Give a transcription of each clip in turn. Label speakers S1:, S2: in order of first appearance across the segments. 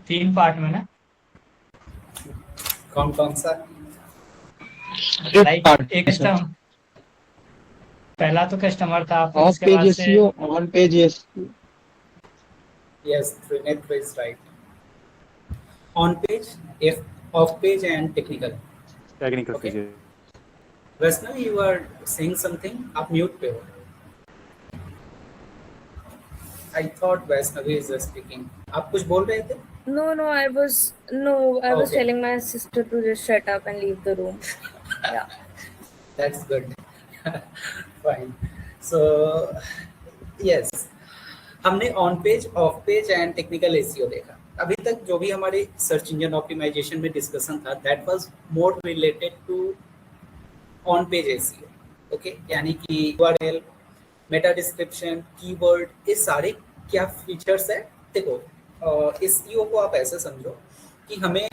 S1: 3 part में ना,
S2: कौन कौन सा?
S1: लाइक एक कस्टम, पहला तो कस्टमर था, फिर
S3: ऑफ
S1: उसके
S3: पेज
S1: बाद से
S3: SEO, on page SEO.
S2: Yes, Trinetri is right. On page, if off page and technical.
S4: Technical
S2: Okay.
S4: Feature.
S2: Vaishnav, you are saying something? आप म्यूट पे हो। I thought Vaishnavi is speaking. आप कुछ बोल रहे थे?
S5: No, I was
S2: Okay.
S5: telling my sister to just shut up and leave the room. Yeah.
S2: That's good. Fine. So, yes, हमने on page, off page and technical SEO देखा। अभी तक जो भी हमारे सर्च इंजन ऑप्टिमाइजेशन में discussion था, that was more related to on page SEO. Okay, यानी कि यूआरएल, मेटा डिस्क्रिप्शन, कीवर्ड, ये सारे क्या फीचर्स है। देखो, एसईओ को आप ऐसे समझो कि हमें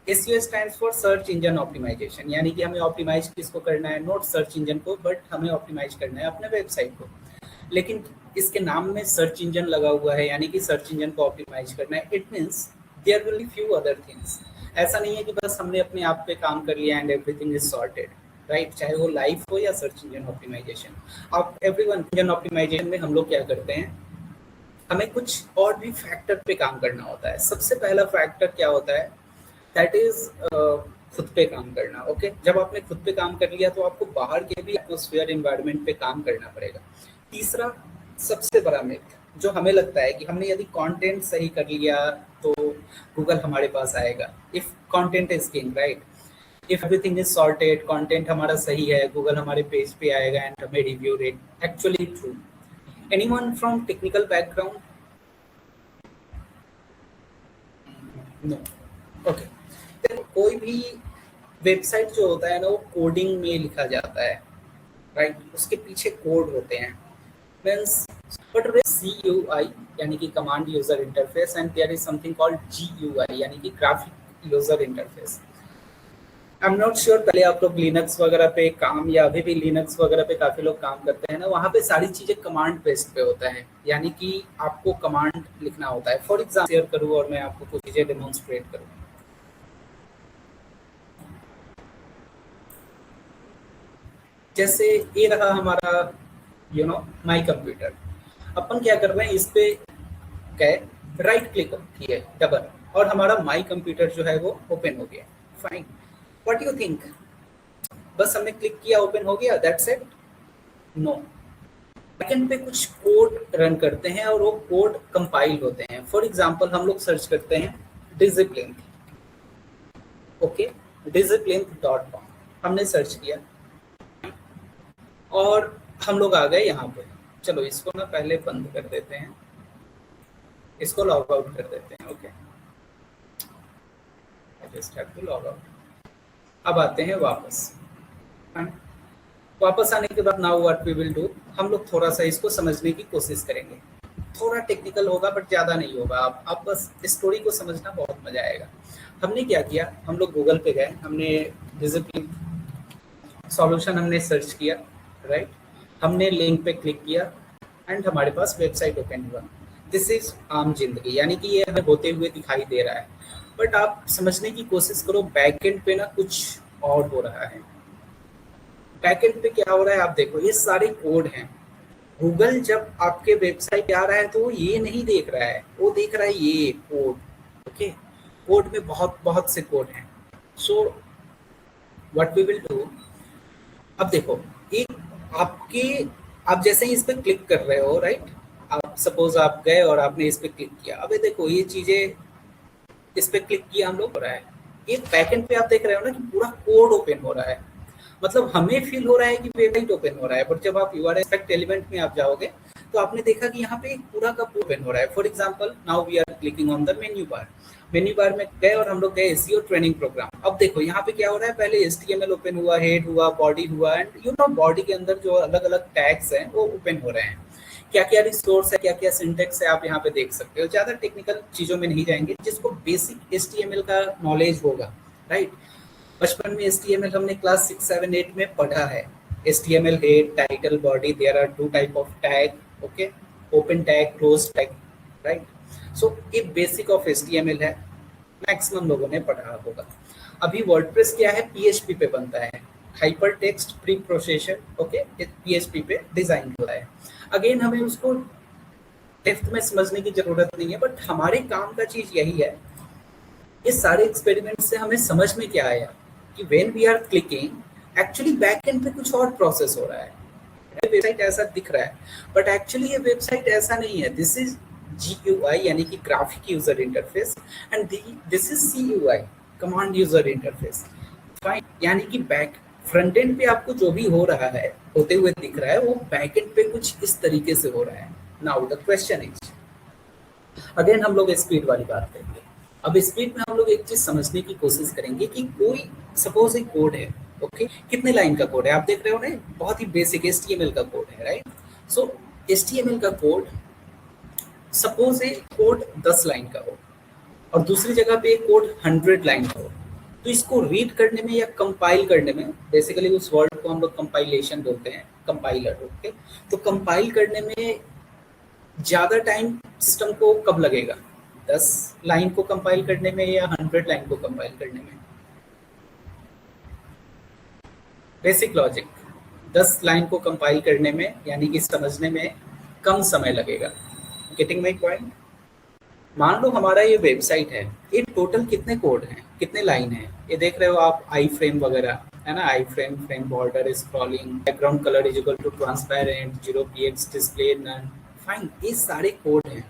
S2: SEO stands for search engine optimisation, यानी कि हमें ऑप्टिमाइज किसको करना है, नॉट सर्च इंजन को, बट हमें ऑप्टिमाइज करना है अपने वेबसाइट को। लेकिन इसके नाम में सर्च इंजन लगा हुआ है, यानी कि सर्च इंजन को ऑप्टिमाइज करना है। It means there will be few other things. ऐसा नहीं है कि बस हमने अपने आप पे काम कर लिया and everything is sorted, right. चाहे वो लाइफ हो या सर्च इंजन ऑप्टिमाइजेशन, आप एवरीवन इंजन ऑप्टिमाइजेशन में हम लोग क्या करते हैं, हमें कुछ और भी फैक्टर पे काम करना होता है। सबसे पहला फैक्टर क्या होता है, दैट इज खुद पे काम करना। ओके, जब आपने खुद पे काम कर लिया तो आपको बाहर के भी एटमॉस्फेयर एनवायरनमेंट पे काम करना पड़ेगा। तीसरा सबसे बड़ा मिथ जो हमें लगता है कि हमने यदि कंटेंट सही कर लिया तो गूगल हमारे पास आएगा। If content is king, right, if everything is sorted, content हमारा सही है, गूगल हमारे पेज पे आएगा एंड हमें review rate. Actually true. Anyone from technical background? No. Okay, कोई भी वेबसाइट जो होता है ना, वो कोडिंग में लिखा जाता है, राइट, उसके पीछे कोड होते हैं। मीन्स बट CUI यानी कि command user interface, and there is something called GUI यानी कि graphic user interface. I am not sure, पहले आप लोग लिनक्स वगैरह पे काम, या अभी भी लिनक्स वगैरह पे काफी लोग काम करते हैं ना, वहाँ पे सारी चीजें कमांड बेस्ड पे होता है, यानी कि आपको कमांड लिखना होता है। फॉर एग्जाम्पल शेयर करूँ और मैं आपको कुछ चीजें डेमोन्स्ट्रेट करूँ। जैसे ये रहा हमारा माई कंप्यूटर। अपन क्या कर रहे हैं, इस पे गए, राइट क्लिक किए डबल, और हमारा माई कंप्यूटर जो है वो ओपन हो गया। फाइन, व्हाट यू थिंक, बस हमने क्लिक किया ओपन हो गया, दैट्स इट? नो, बैकएंड पे कुछ कोड रन करते हैं और वो कोड कंपाइल होते हैं। फॉर एग्जांपल हम लोग सर्च करते हैं डिसिप्लिन, ओके, disciplinth.com हमने सर्च किया और हम लोग आ गए यहाँ पे। चलो इसको ना पहले बंद कर देते हैं, इसको लॉग आउट कर देते हैं। Okay, I just have to log out. अब आते हैं वापस। वापस आने के बाद now what we will do, हम लोग थोड़ा सा इसको समझने की कोशिश करेंगे। थोड़ा टेक्निकल होगा बट ज़्यादा नहीं होगा। आप बस स्टोरी को समझना, बहुत मजा आएगा। हमने क्या किया, हम लोग गूगल पे गए, हमने डिसिप्लिन सॉल्यूशन हमने सर्च किया, राइट, हमने लिंक पे क्लिक किया एंड हमारे पास वेबसाइट ओपन हुआ। दिस इज आम जिंदगी, यानी कि ये हमें होते हुए दिखाई दे रहा है, बट आप समझने की कोशिश करो, बैकएंड पे ना कुछ और हो रहा है। बैकएंड पे क्या हो रहा है आप देखो, ये सारे कोड हैं। गूगल जब आपके वेबसाइट पे आ रहा है तो वो ये नहीं देख रहा है, वो देख रहा है ये कोड। ओके, कोड में बहुत से कोड हैं। So what we will do, अब देखो, एक आप जैसे ही इस पे क्लिक कर रहे हो, राइट, आप सपोज आप गए और आपने इस पे क्लिक किया। अबे देखो, ये चीजें इस पे क्लिक किया हम लोग हो रहा है, ये बैकएंड पे आप देख रहे हो ना कि पूरा कोड ओपन हो रहा है। मतलब हमें फील हो रहा है कि वेबसाइट ओपन हो रहा है, बट जब आप यूआरएल एक्सपेक्ट एलिमेंट में आप जाओगे तो आपने देखा कि यहाँ पे पूरा का पूरा ओपन हो रहा है। For example now we are clicking on the menu bar. Menu bar में गए और हम लोग गए एसईओ ट्रेनिंग प्रोग्राम। अब देखो यहाँ पे क्या हो रहा है, पहले एचटीएमएल ओपन हुआ, हेड हुआ, बॉडी हुआ, एंड बॉडी के अंदर जो अलग अलग टैग्स हैं वो ओपन हो रहे हैं। क्या क्या रिसोर्स है, क्या क्या सिंटेक्स है, आप यहाँ पे देख सकते हो। ज्यादा टेक्निकल चीजों में नहीं जाएंगे, जिसको बेसिक एचटीएमएल का नॉलेज होगा, राइट। बचपन में HTML हमने क्लास 6, 7, 8 में पढ़ा है। HTML head, title, body, there are 2 type of tag, okay, open tag, close tag, right. So ये बेसिक ऑफ HTML है, मैक्सिमम लोगों ने पढ़ा होगा। अभी वर्डप्रेस क्या है, PHP पे बनता है, hyper text pre processor, okay, PHP पे डिजाइन होता है। अगेन हमें उसको डेप्थ में समझने की जरूरत नहीं है, बट हमारे काम का चीज यही है, ये सारे एक्सपेरिमेंट से हमें समझ में क्या आया कि when we are clicking actually back end पे कुछ और प्रोसेस हो रहा है। वेबसाइट ऐसा दिख रहा है बट एक्चुअली ये वेबसाइट ऐसा नहीं है। दिस इज GUI यानी कि graphic user interface and this is CUI command user interface, fine. यानी कि बैक फ्रंट एंड पे आपको जो भी हो रहा है, होते हुए दिख रहा है, वो बैक एंड पे कुछ इस तरीके से हो रहा है। Now the question is, again हम लोग स्पीड वाली बात करेंगे। अब स्पीड में हम लोग एक चीज समझने की कोशिश करेंगे कि कोई सपोज एक कोड है, ओके, कितने लाइन का कोड है, आप देख रहे हो ना, बहुत ही बेसिक HTML का कोड है, राइट। सो HTML का कोड, सपोज एक कोड 10 लाइन का हो और दूसरी जगह पे एक कोड 100 लाइन का हो, तो इसको रीड करने में या कंपाइल करने में, बेसिकली उस वर्ड को हम लोग कंपाइलेशन बोलते हैं, कंपाइलर, ओके। तो कंपाइल करने में ज्यादा टाइम सिस्टम को कब लगेगा, 10 लाइन को कंपाइल करने में या 100 लाइन को कंपाइल करने में? बेसिक लॉजिक, 10 लाइन को कंपाइल करने में यानी कि समझने में कम समय लगेगा। Getting my point? मान लो हमारा ये वेबसाइट है, ये टोटल कितने कोड हैं, कितने लाइन है, ये देख रहे हो आप, आई फ्रेम वगैरह है ना, I frame, frame border, scrolling, background colour is equal to transparent, 0px, display none, fine, ये सारे कोड हैं।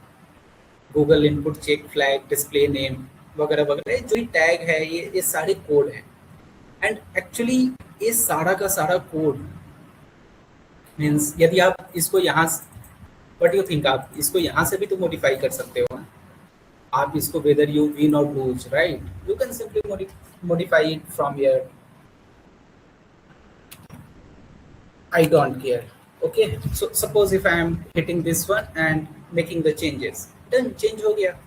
S2: Google input check flag, display name वगैरह वगैरह, जो भी टैग है, ये सारे कोड हैं। एंड एक्चुअली ये सारा का सारा कोड मीन्स, यदि आप इसको यहाँ, व्हाट यू थिंक, आप इसको यहाँ से भी तो मॉडिफाई कर सकते हो ना। आप इसको whether you win or lose, right, you can simply modify it from here, I don't care, okay। So suppose if I am hitting this one and making the changes, done, change हो गया,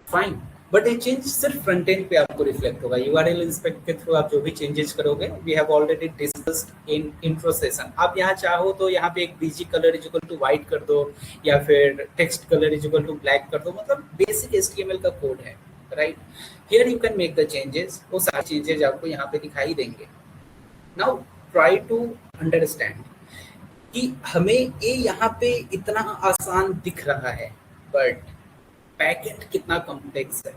S2: fine। But ये change सिर्फ front end पे आपको reflect होगा, URL inspect के through आप जो भी चेंजेस करोगे, we have already discussed in intro session. आप यहाँ चाहो तो यहाँ पे एक BG colour is equal to white कर दो या फिर text colour is equal to black कर दो, मतलब बेसिक HTML का कोड है, right. Here you can make the changes, वो सारे चेंजेस आपको यहाँ पे दिखाई देंगे। नाउ ट्राई टू अंडरस्टैंड कि हमें ये यहाँ पे इतना आसान दिख रहा है, बट बैकएंड कितना कॉम्प्लेक्स है।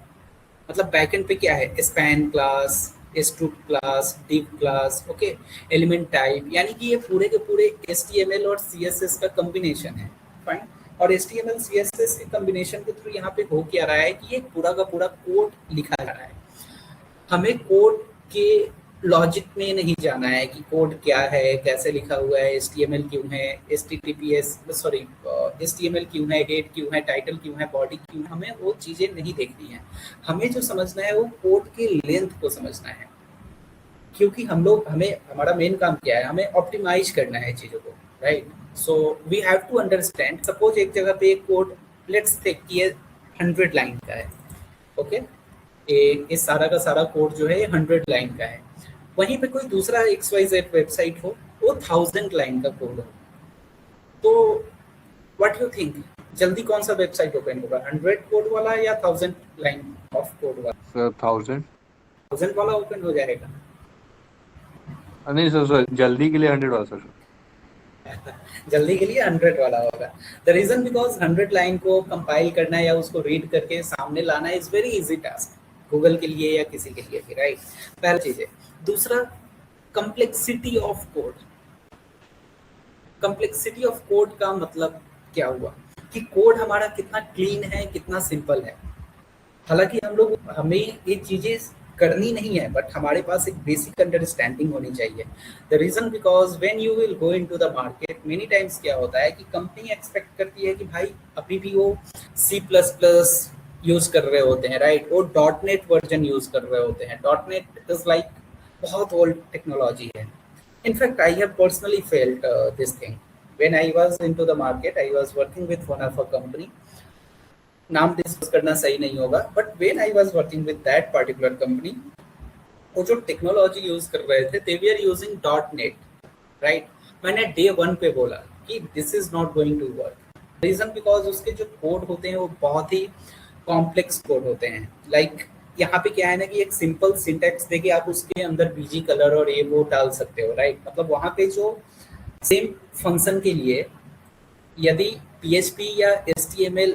S2: मतलब बैकएंड पे क्या है, स्पैन क्लास, स्ट्रूट class, div class, okay, element type, यानी कि ये पूरे के पूरे HTML और CSS का कॉम्बिनेशन है, फाइन। और HTML CSS के कॉम्बिनेशन के थ्रू यहाँ पे हो क्या रहा है कि ये पूरा का पूरा कोड लिखा जा रहा है। हमें कोड के लॉजिक में नहीं जाना है कि कोड क्या है, कैसे लिखा हुआ है, HTML क्यों है, HTML क्यों है, हेड क्यों है, टाइटल क्यों है, बॉडी क्यों है, हमें वो चीज़ें नहीं देखनी है। हमें जो समझना है वो कोड के लेंथ को समझना है, क्योंकि हमारा मेन काम क्या है, हमें ऑप्टिमाइज करना है चीज़ों को, right. So we have to understand, suppose एक जगह पे एक कोड, लेट्स टेक कि ये 100 लाइन का है, ओके, ये सारा का सारा कोड जो है 100 लाइन का है। वहीं पे कोई दूसरा XYZ वेबसाइट हो, वो 1000 लाइन का कोड हो, तो व्हाट यू थिंक, जल्दी कौन सा वेबसाइट ओपन होगा, 100 कोड वाला या 1000 लाइन ऑफ कोड वाला?
S3: सर 1000
S2: वाला ओपन हो जाएगा।
S3: नहीं सर, जल्दी के लिए 100 वाला सर।
S2: जल्दी के लिए 100 वाला होगा। द रीजन बिकॉज 100 लाइन को कंपाइल करना या उसको रीड करके सामने लाना is very easy task, Google के लिए या किसी के लिए भी, राइट। पहली चीज है। दूसरा, complexity of code. Complexity of code का मतलब क्या हुआ कि कोड हमारा कितना क्लीन है, कितना सिंपल है। हालांकि हमें ये चीजें करनी नहीं है, बट हमारे पास एक बेसिक अंडरस्टैंडिंग होनी चाहिए। The reason because when you will go into the market, many times क्या होता है कि कंपनी एक्सपेक्ट करती है कि भाई अभी भी वो C++ यूज कर रहे होते हैं, राइट, वो .NET वर्जन यूज कर रहे होते हैं। .NEट इज लाइक बहुत ओल्ड टेक्नोलॉजी है। In fact I have personally felt this thing when I was into the market. I was working with one of a company, नाम डिस्कस करना सही नहीं होगा, but when I was working with that particular company, वो जो technology use कर रहे थे, दे वी आर यूजिंग .NEट, राइट। मैंने डे 1 पे बोला कि this is not going to work, reason because उसके जो कोड होते हैं वो बहुत ही कॉम्प्लेक्स कोड होते हैं। लाइक यहाँ पे क्या है ना कि एक सिंपल सिंटैक्स देके आप उसके अंदर बीजी कलर और ये वो डाल सकते हो, राइट। मतलब वहाँ पे जो सेम फंक्शन के लिए यदि PHP या HTML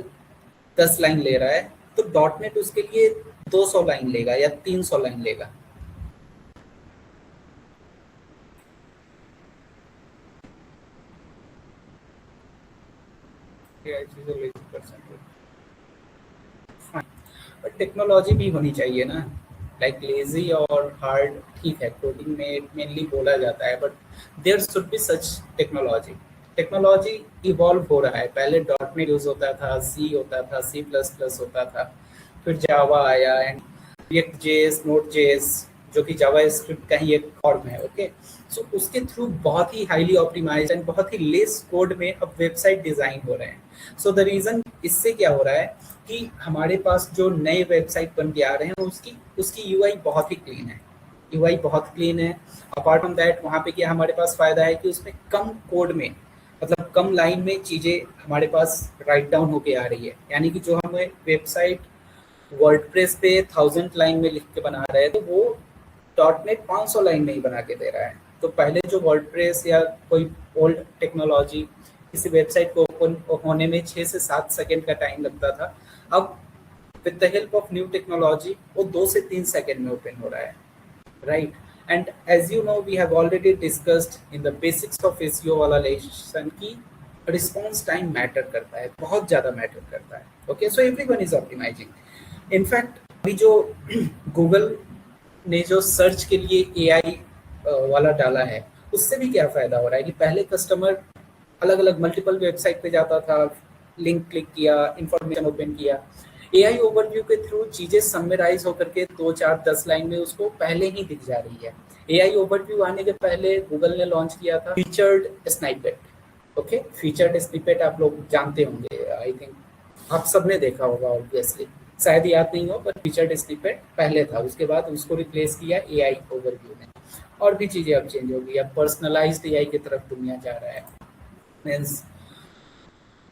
S2: 10 लाइन ले रहा है तो .NET उसके लिए 200 लाइन लेगा या 300 लाइन लेगा। बट टेक्नोलॉजी भी होनी चाहिए ना। लाइक लेजी और हार्ड ठीक है, कोडिंग में मेनली बोला जाता है, but there should be such technology. Technology evolve हो रहा है। पहले .NET यूज होता था, C होता था, C++ होता था, फिर जावा आया एंड React.js, Node.js जो कि जावा स्क्रिप्ट का ही एक फॉर्म है। ओके, सो उसके थ्रू बहुत ही हाईली ऑप्टिमाइज्ड एंड बहुत ही लेस कोड में अब वेबसाइट डिजाइन हो रहे हैं। सो द रीजन इससे क्या हो रहा है कि हमारे पास जो नए वेबसाइट बन के आ रहे हैं उसकी यूआई बहुत ही क्लीन है। यूआई बहुत क्लीन है। अपार्ट फ्रॉम दैट वहाँ पे क्या हमारे पास फायदा है कि उसमें कम कोड में, मतलब कम लाइन में चीज़ें हमारे पास राइट डाउन होके आ रही है। यानी कि जो हमें वेबसाइट वर्डप्रेस पे 1000 लाइन में लिख के बना रहे हैं तो वो .NET 500 लाइन में ही बना के दे रहा है। तो पहले जो वर्डप्रेस या कोई ओल्ड टेक्नोलॉजी किसी वेबसाइट को ओपन होने में 6 से 7 सेकंड का टाइम लगता था, अब with the help of new technology वो 2 से 3 सेकंड में ओपन हो रहा है, right. And as you know we have already discussed in the basics of SEO वाला लेसन की रिस्पॉन्स टाइम मैटर करता है, बहुत ज़्यादा मैटर करता है। Okay, so everyone is optimising. In fact अभी जो गूगल ने जो सर्च के लिए AI वाला डाला है उससे भी क्या फ़ायदा हो रहा है कि पहले कस्टमर अलग अलग मल्टीपल वेबसाइट पे जाता था, लिंक क्लिक किया, इंफॉर्मेशन ओपन किया। AI ओवरव्यू के थ्रू चीज़ें समराइज होकर के 2, 4, 10 लाइन में उसको पहले ही दिख जा रही है। AI ओवरव्यू आने के पहले गूगल ने लॉन्च किया था featured snippet. Okay, featured snippet आप लोग जानते होंगे, आई थिंक आप सबने देखा होगा ऑब्वियसली, शायद याद नहीं हो, पर फीचर्ड स्निपेट पहले था, उसके बाद उसको रिप्लेस किया AI ओवरव्यू ने। और भी चीज़ें अब चेंज होगी, अब पर्सनलाइज्ड AI की तरफ दुनिया जा रहा है। मीन्स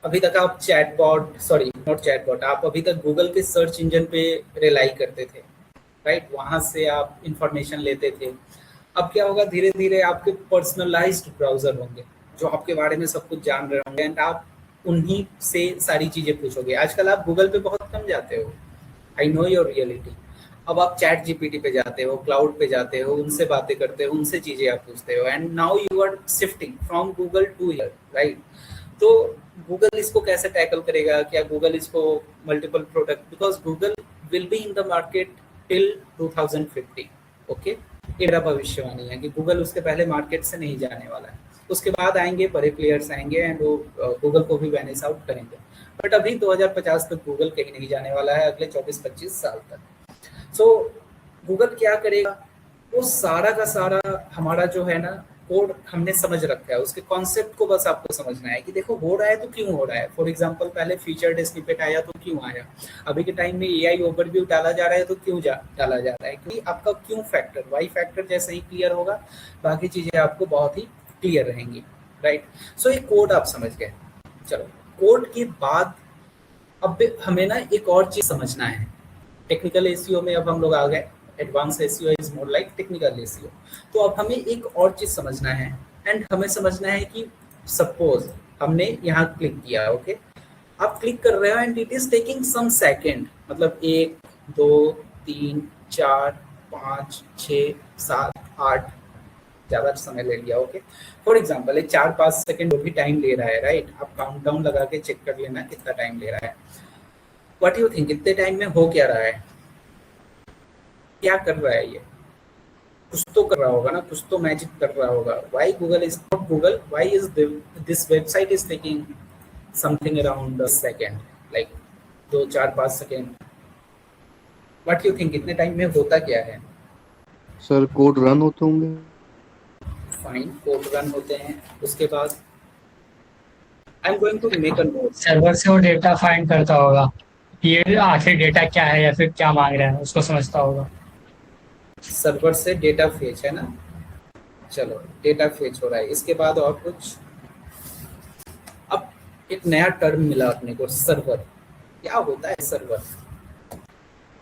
S2: अभी तक आप आप अभी तक गूगल के सर्च इंजन पे रिलाई करते थे, राइट, वहाँ से आप इंफॉर्मेशन लेते थे। अब क्या होगा, धीरे धीरे आपके पर्सनलाइज्ड ब्राउजर होंगे जो आपके बारे में सब कुछ जान रहे होंगे एंड आप उन्हीं से सारी चीज़ें पूछोगे। आजकल आप गूगल पे बहुत कम जाते हो, आई नो योर रियलिटी। अब आप चैट GPT पे जाते हो, क्लाउड पे जाते हो, उनसे बातें करते हो, उनसे चीज़ें आप पूछते हो and now you are shifting from Google to here, right. तो गूगल इसको कैसे टैकल करेगा? क्या गूगल इसको multiple product, because Google will be in the market till 2050। Okay, ये मेरा भविष्यवाणी है कि गूगल उसके पहले मार्केट से नहीं जाने वाला है। उसके बाद आएंगे बड़े प्लेयर्स आएंगे एंड वो गूगल को भी वैनिश आउट करेंगे। बट अभी 2050 तक गूगल कहीं नहीं जाने वाला है, अगले 24-25 साल तक। सो गूगल क्या करेगा, वो सारा का सारा हमारा जो है ना कोड हमने समझ रखा है, उसके कॉन्सेप्ट को बस आपको समझना है कि देखो हो रहा है तो क्यों हो रहा है। फॉर एग्जांपल पहले फीचर्ड स्निपेट आया तो क्यों आया, अभी के टाइम में AI ओवरव्यू डाला जा रहा है तो क्यों डाला जा रहा है, क्योंकि आपका क्यों फैक्टर, वाई फैक्टर जैसे ही क्लियर होगा बाकी चीज़ें आपको बहुत ही क्लियर रहेंगी, राइट। सो ये कोड आप समझ गए। चलो, कोड के बाद अब हमें ना एक और चीज़ समझना है। टेक्निकल SEO में अब हम लोग आ गए, advance SEO is more like technical SEO। तो अब हमें एक और चीज़ समझना है एंड हमें समझना है कि सपोज हमने यहाँ क्लिक किया, ओके, आप क्लिक कर रहे हो and it is taking some second, मतलब 1, 2, 3, 4, 5, 6, 7, 8 ज़्यादा समय ले लिया। ओके, फॉर एग्जाम्पल 4-5 सेकेंड भी टाइम ले रहा है, राइट। आप काउंटडाउन लगा के चेक कर लेना कितना टाइम ले रहा है। व्हाट यू थिंक, इतने टाइम में हो क्या रहा है, क्या कर रहा है ये? कुछ तो कर रहा होगा ना, कुछ तो मैजिक कर रहा होगा। Why Google is not Google, why is this website is taking something around second, like 2, 4, 5 second. What you think, इतने टाइम में होता क्या है?
S3: सर कोड रन होते होंगे।
S2: फाइन, कोड रन होते हैं, उसके बाद I am going to make a note.
S1: Server से वो डेटा फाइंड करता होगा, ये आखिर डेटा क्या है या फिर क्या मांग रहा है उसको समझता होगा।
S2: सर्वर से डेटा फेच है ना, चलो डेटा फेच हो रहा है, इसके बाद और कुछ। अब एक नया टर्म मिला अपने को, सर्वर। क्या होता है सर्वर?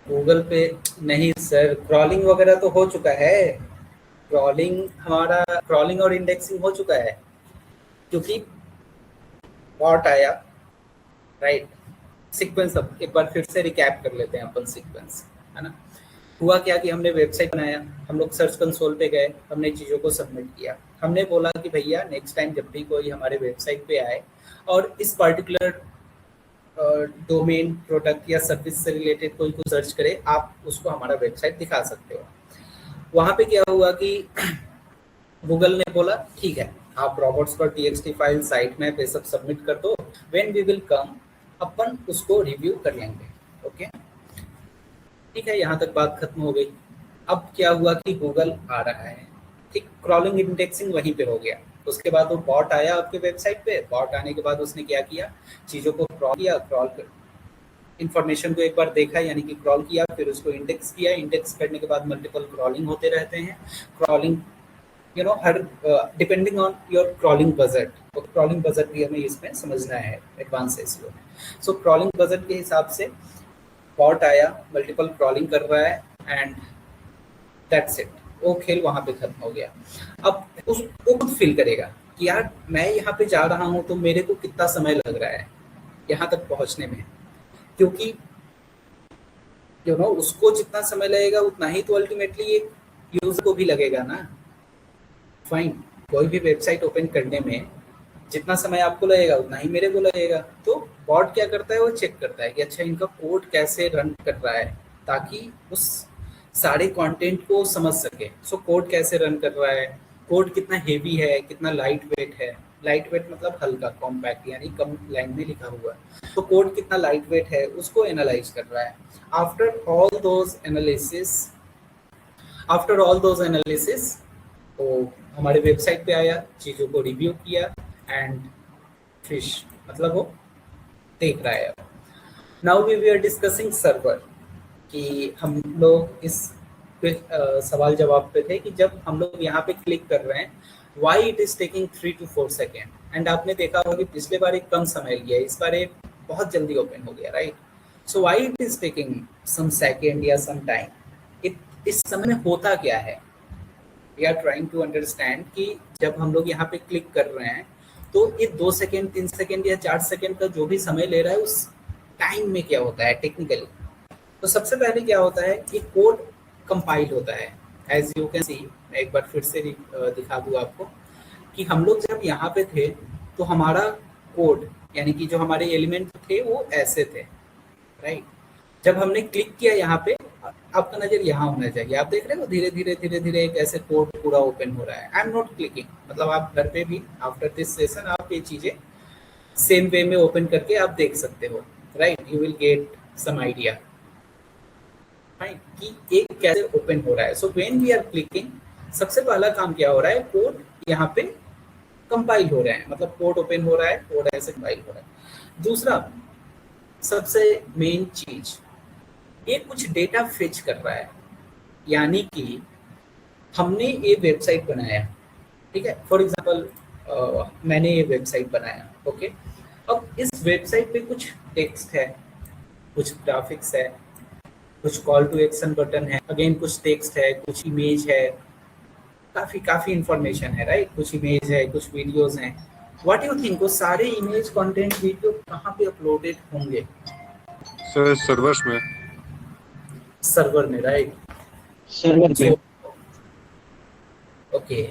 S2: गूगल पे नहीं सर, क्रॉलिंग वगैरह तो हो चुका है। क्रॉलिंग और इंडेक्सिंग हो चुका है, क्योंकि बॉट आया, राइट। सीक्वेंस अब एक बार फिर से रिकैप कर लेते हैं अपन सीक्वेंस, है ना। हुआ क्या कि हमने वेबसाइट बनाया, हम लोग सर्च कंसोल पे गए, हमने चीज़ों को सबमिट किया। हमने बोला कि भैया नेक्स्ट टाइम जब भी कोई हमारे वेबसाइट पे आए और इस पर्टिकुलर डोमेन, प्रोडक्ट या सर्विस से रिलेटेड कोई को सर्च करे, आप उसको हमारा वेबसाइट दिखा सकते हो। वहाँ पे क्या हुआ कि गूगल ने बोला ठीक है, आप robots.txt फाइल, साइट मैप ये सब सबमिट कर दो, व्हेन वी विल कम अपन उसको रिव्यू कर लेंगे। ओके, ठीक है, यहाँ तक बात खत्म हो गई। अब क्या हुआ कि गूगल आ रहा है, ठीक, क्रॉलिंग इंडेक्सिंग वहीं पे हो गया। उसके बाद वो बॉट आया आपके वेबसाइट पे। बॉट आने के बाद उसने क्या किया, चीज़ों को क्रॉल किया, इंफॉर्मेशन को एक बार देखा, यानी कि क्रॉल किया, फिर उसको इंडेक्स किया। इंडेक्स करने के बाद मल्टीपल क्रॉलिंग होते रहते हैं। Crawling her depending on your crawling budget, तो क्रॉलिंग बजट भी हमें इसमें समझना है एडवांस एसईओ में। सो क्रॉलिंग बजट के हिसाब से बॉट आया, मल्टीपल क्रॉलिंग कर रहा है, एंड दैट्स इट, वो खेल वहाँ पे खत्म हो गया। अब वो खुद फील करेगा कि यार मैं यहाँ पे जा रहा हूँ तो मेरे को कितना समय लग रहा है यहाँ तक पहुँचने में, क्योंकि उसको जितना समय लगेगा उतना ही तो अल्टीमेटली एक यूजर को भी लगेगा ना। फाइन, कोई भी वेबसाइट ओपन करने में जितना समय आपको लगेगा उतना ही मेरे को लगेगा। तो बॉट क्या करता है, वो चेक करता है कि अच्छा इनका कोड कैसे रन कर रहा है, ताकि उस सारे कंटेंट को समझ सके। सो कोड कैसे रन कर रहा है, कोड कितना हेवी है, कितना लाइट वेट है। लाइट वेट मतलब हल्का, कॉम्पैक्ट, यानी कम लाइन में लिखा हुआ। तो कोड कितना लाइट वेट है उसको एनालाइज कर रहा है। आफ्टर ऑल दोज एनालिसिस तो हमारे वेबसाइट पे आया, चीज़ों को रिव्यू किया, एंड फिश मतलब वो देख रहा है। Now we are discussing server, कि हम लोग इस सवाल जवाब पे थे कि जब हम लोग यहाँ पे क्लिक कर रहे हैं, Y it is taking 3 to 4 second. And आपने देखा होगा कि पिछले बार एक कम समय लिया, इस बार एक बहुत जल्दी ओपन हो गया, right. So why it is taking some second या सम टाइम, इस समय में होता क्या है। We are trying to understand कि जब हम लोग यहाँ पे क्लिक कर रहे हैं तो ये 2 सेकेंड, 3 सेकेंड या 4 सेकेंड का जो भी समय ले रहा है, उस टाइम में क्या होता है टेक्निकली। तो सबसे पहले क्या होता है कि कोड कंपाइल होता है। एज यू कैन सी, मैं एक बार फिर से दिखा दूँ आपको कि हम लोग जब यहाँ पे थे तो हमारा कोड, यानी कि जो हमारे एलिमेंट थे वो ऐसे थे, राइट। जब हमने क्लिक किया यहाँ पे, आपका नजर यहाँ होना चाहिए, आप देख रहे हो धीरे धीरे एक ऐसे कोड पूरा ओपन हो रहा है। आई एम नॉट क्लिकिंग, मतलब आप घर पे भी आफ्टर दिस सेशन आप ये चीजें सेम वे में ओपन करके आप देख सकते हो, right. You will get some idea कि एक कैसे ओपन हो रहा है। So when we are clicking, सबसे पहला काम क्या हो रहा है, कोड यहाँ पे कंपाइल हो रहा है, मतलब कोड ओपन हो रहा है, कोड ऐसे कंपाइल हो रहा है। दूसरा सबसे मेन चीज, ये कुछ डेटा फेच कर रहा है, यानी कि हमने ये वेबसाइट बनाया, ठीक है। फॉर एग्जांपल मैंने ये वेबसाइट बनाया, ओके। अब इस वेबसाइट पे कुछ टेक्स्ट है, कुछ ग्राफिक्स है, कुछ कॉल टू एक्शन बटन है, अगेन कुछ टेक्स्ट है, कुछ इमेज है, काफी इंफॉर्मेशन है, राइट। कुछ इमेज है, कुछ वीडियोस हैं। व्हाट यू थिंक, वो सारे इमेज कंटेंट वीडियो कहाँ पे अपलोडेड होंगे?
S3: सर सर्वर्स में।
S2: सर्वर में, राइट।
S4: सर्वर पे।
S2: ओके,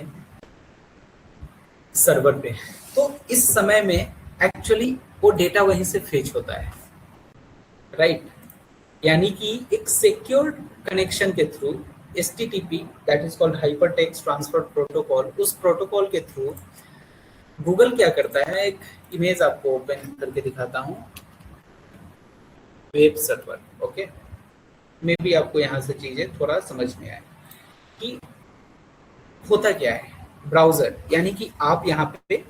S2: सर्वर पे। तो इस समय में एक्चुअली वो डेटा वहीं से फेच होता है, राइट। यानी कि एक सिक्योर कनेक्शन के through, HTTP that is called hypertext transfer protocol, उस प्रोटोकॉल के थ्रू गूगल क्या करता है, एक इमेज आपको ओपन करके दिखाता हूँ, वेब सर्वर, ओके। मे भी आपको यहाँ से चीजें थोड़ा समझ में आए कि होता क्या है। ब्राउजर, यानी कि आप यहाँ पे